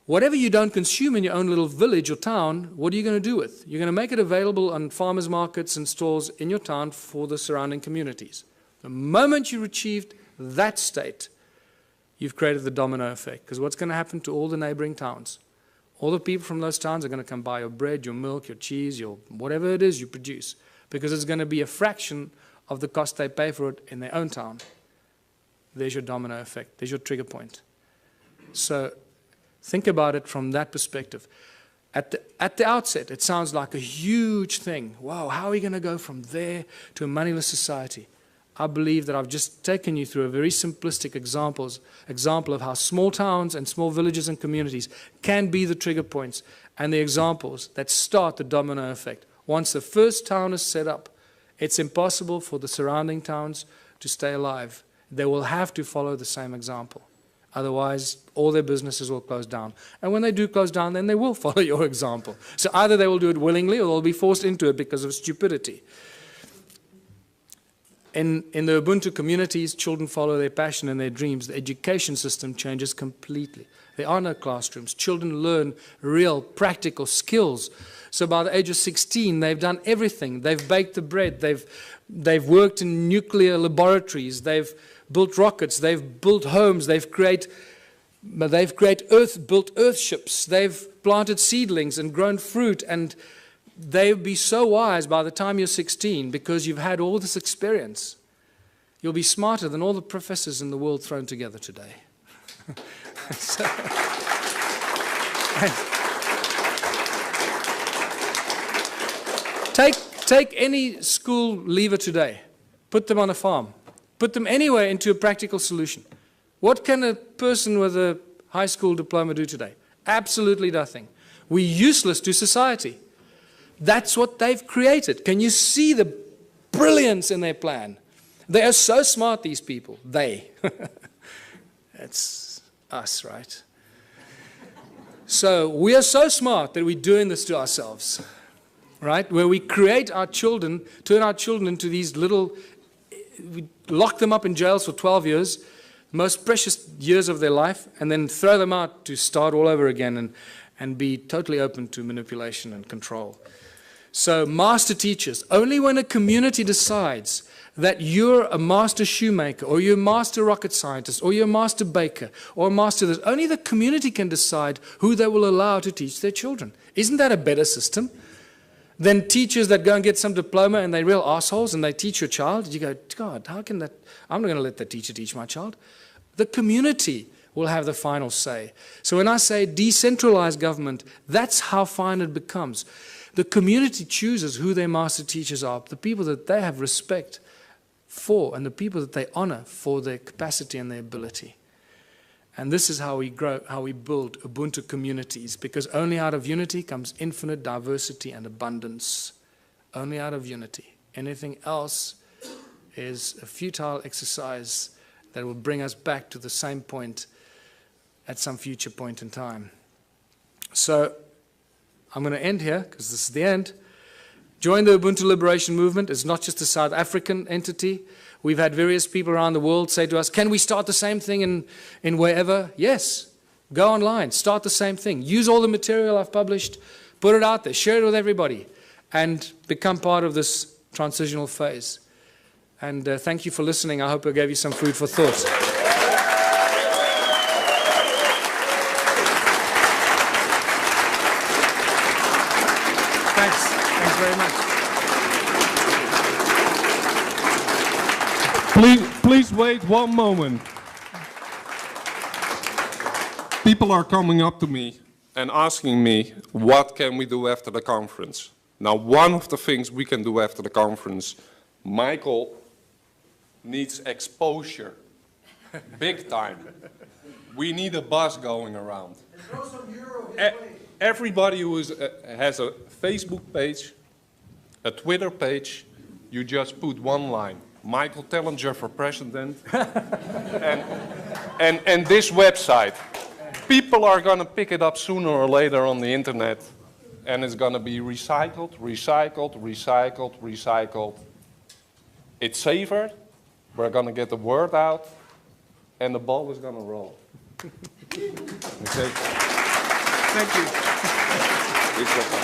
whatever you don't consume in your own little village or town, what are you going to do with? You're going to make it available on farmers markets and stores in your town for the surrounding communities. The moment you achieved that state, you've created the domino effect. Because what's going to happen to all the neighboring towns? All the people from those towns are going to come buy your bread, your milk, your cheese, your whatever it is you produce. Because it's going to be a fraction of the cost they pay for it in their own town. There's your domino effect. There's your trigger point. So think about it from that perspective. At the outset, it sounds like a huge thing. Wow, how are we going to go from there to a moneyless society? I believe that I've just taken you through a very simplistic example of how small towns and small villages and communities can be the trigger points and the examples that start the domino effect. Once the first town is set up, it's impossible for the surrounding towns to stay alive. They will have to follow the same example. Otherwise, all their businesses will close down. And when they do close down, then they will follow your example. So either they will do it willingly or they'll be forced into it because of stupidity. In the Ubuntu communities, children follow their passion and their dreams. The education system changes completely. There are no classrooms. Children learn real, practical skills. So by the age of 16, they've done everything. They've baked the bread. They've worked in nuclear laboratories. They've built rockets. They've built homes. They've built earth ships. They've planted seedlings and grown fruit. And they'll be so wise by the time you're 16 because you've had all this experience. You'll be smarter than all the professors in the world thrown together today. So, take any school leaver today, put them on a farm, put them anywhere into a practical solution. What can a person with a high school diploma do today? Absolutely nothing. We're useless to society. That's what they've created. Can you see the brilliance in their plan? They are so smart, these people. They. It's us, right? So we are so smart that we're doing this to ourselves, right? Where we create our children, turn our children into these little, we lock them up in jails for 12 years, most precious years of their life, and then throw them out to start all over again and be totally open to manipulation and control. So master teachers, only when a community decides that you're a master shoemaker, or you're a master rocket scientist, or you're a master baker, or a master this, only the community can decide who they will allow to teach their children. Isn't that a better system than teachers that go and get some diploma and they're real assholes and they teach your child? You go, God, how can that? I'm not going to let that teacher teach my child. The community will have the final say. So when I say decentralized government, that's how fine it becomes. The community chooses who their master teachers are, the people that they have respect for, and the people that they honor for their capacity and their ability. And this is how we grow, how we build Ubuntu communities, because only out of unity comes infinite diversity and abundance. Only out of unity. Anything else is a futile exercise that will bring us back to the same point at some future point in time. So I'm going to end here, because this is the end. Join the Ubuntu Liberation Movement. It's not just a South African entity. We've had various people around the world say to us, can we start the same thing in wherever? Yes. Go online. Start the same thing. Use all the material I've published. Put it out there. Share it with everybody. And become part of this transitional phase. And thank you for listening. I hope I gave you some food for thought. Thanks very much. Please wait one moment. People are coming up to me and asking me, what can we do after the conference? Now, one of the things we can do after the conference, Michael needs exposure, big time. We need a buzz going around. Everybody who has a Facebook page, a Twitter page, you just put one line, Michael Tellinger for president, and this website. People are going to pick it up sooner or later on the internet, and it's going to be recycled, recycled, recycled, recycled. It's safer, we're going to get the word out, and the ball is going to roll. Okay. Thank you. This was the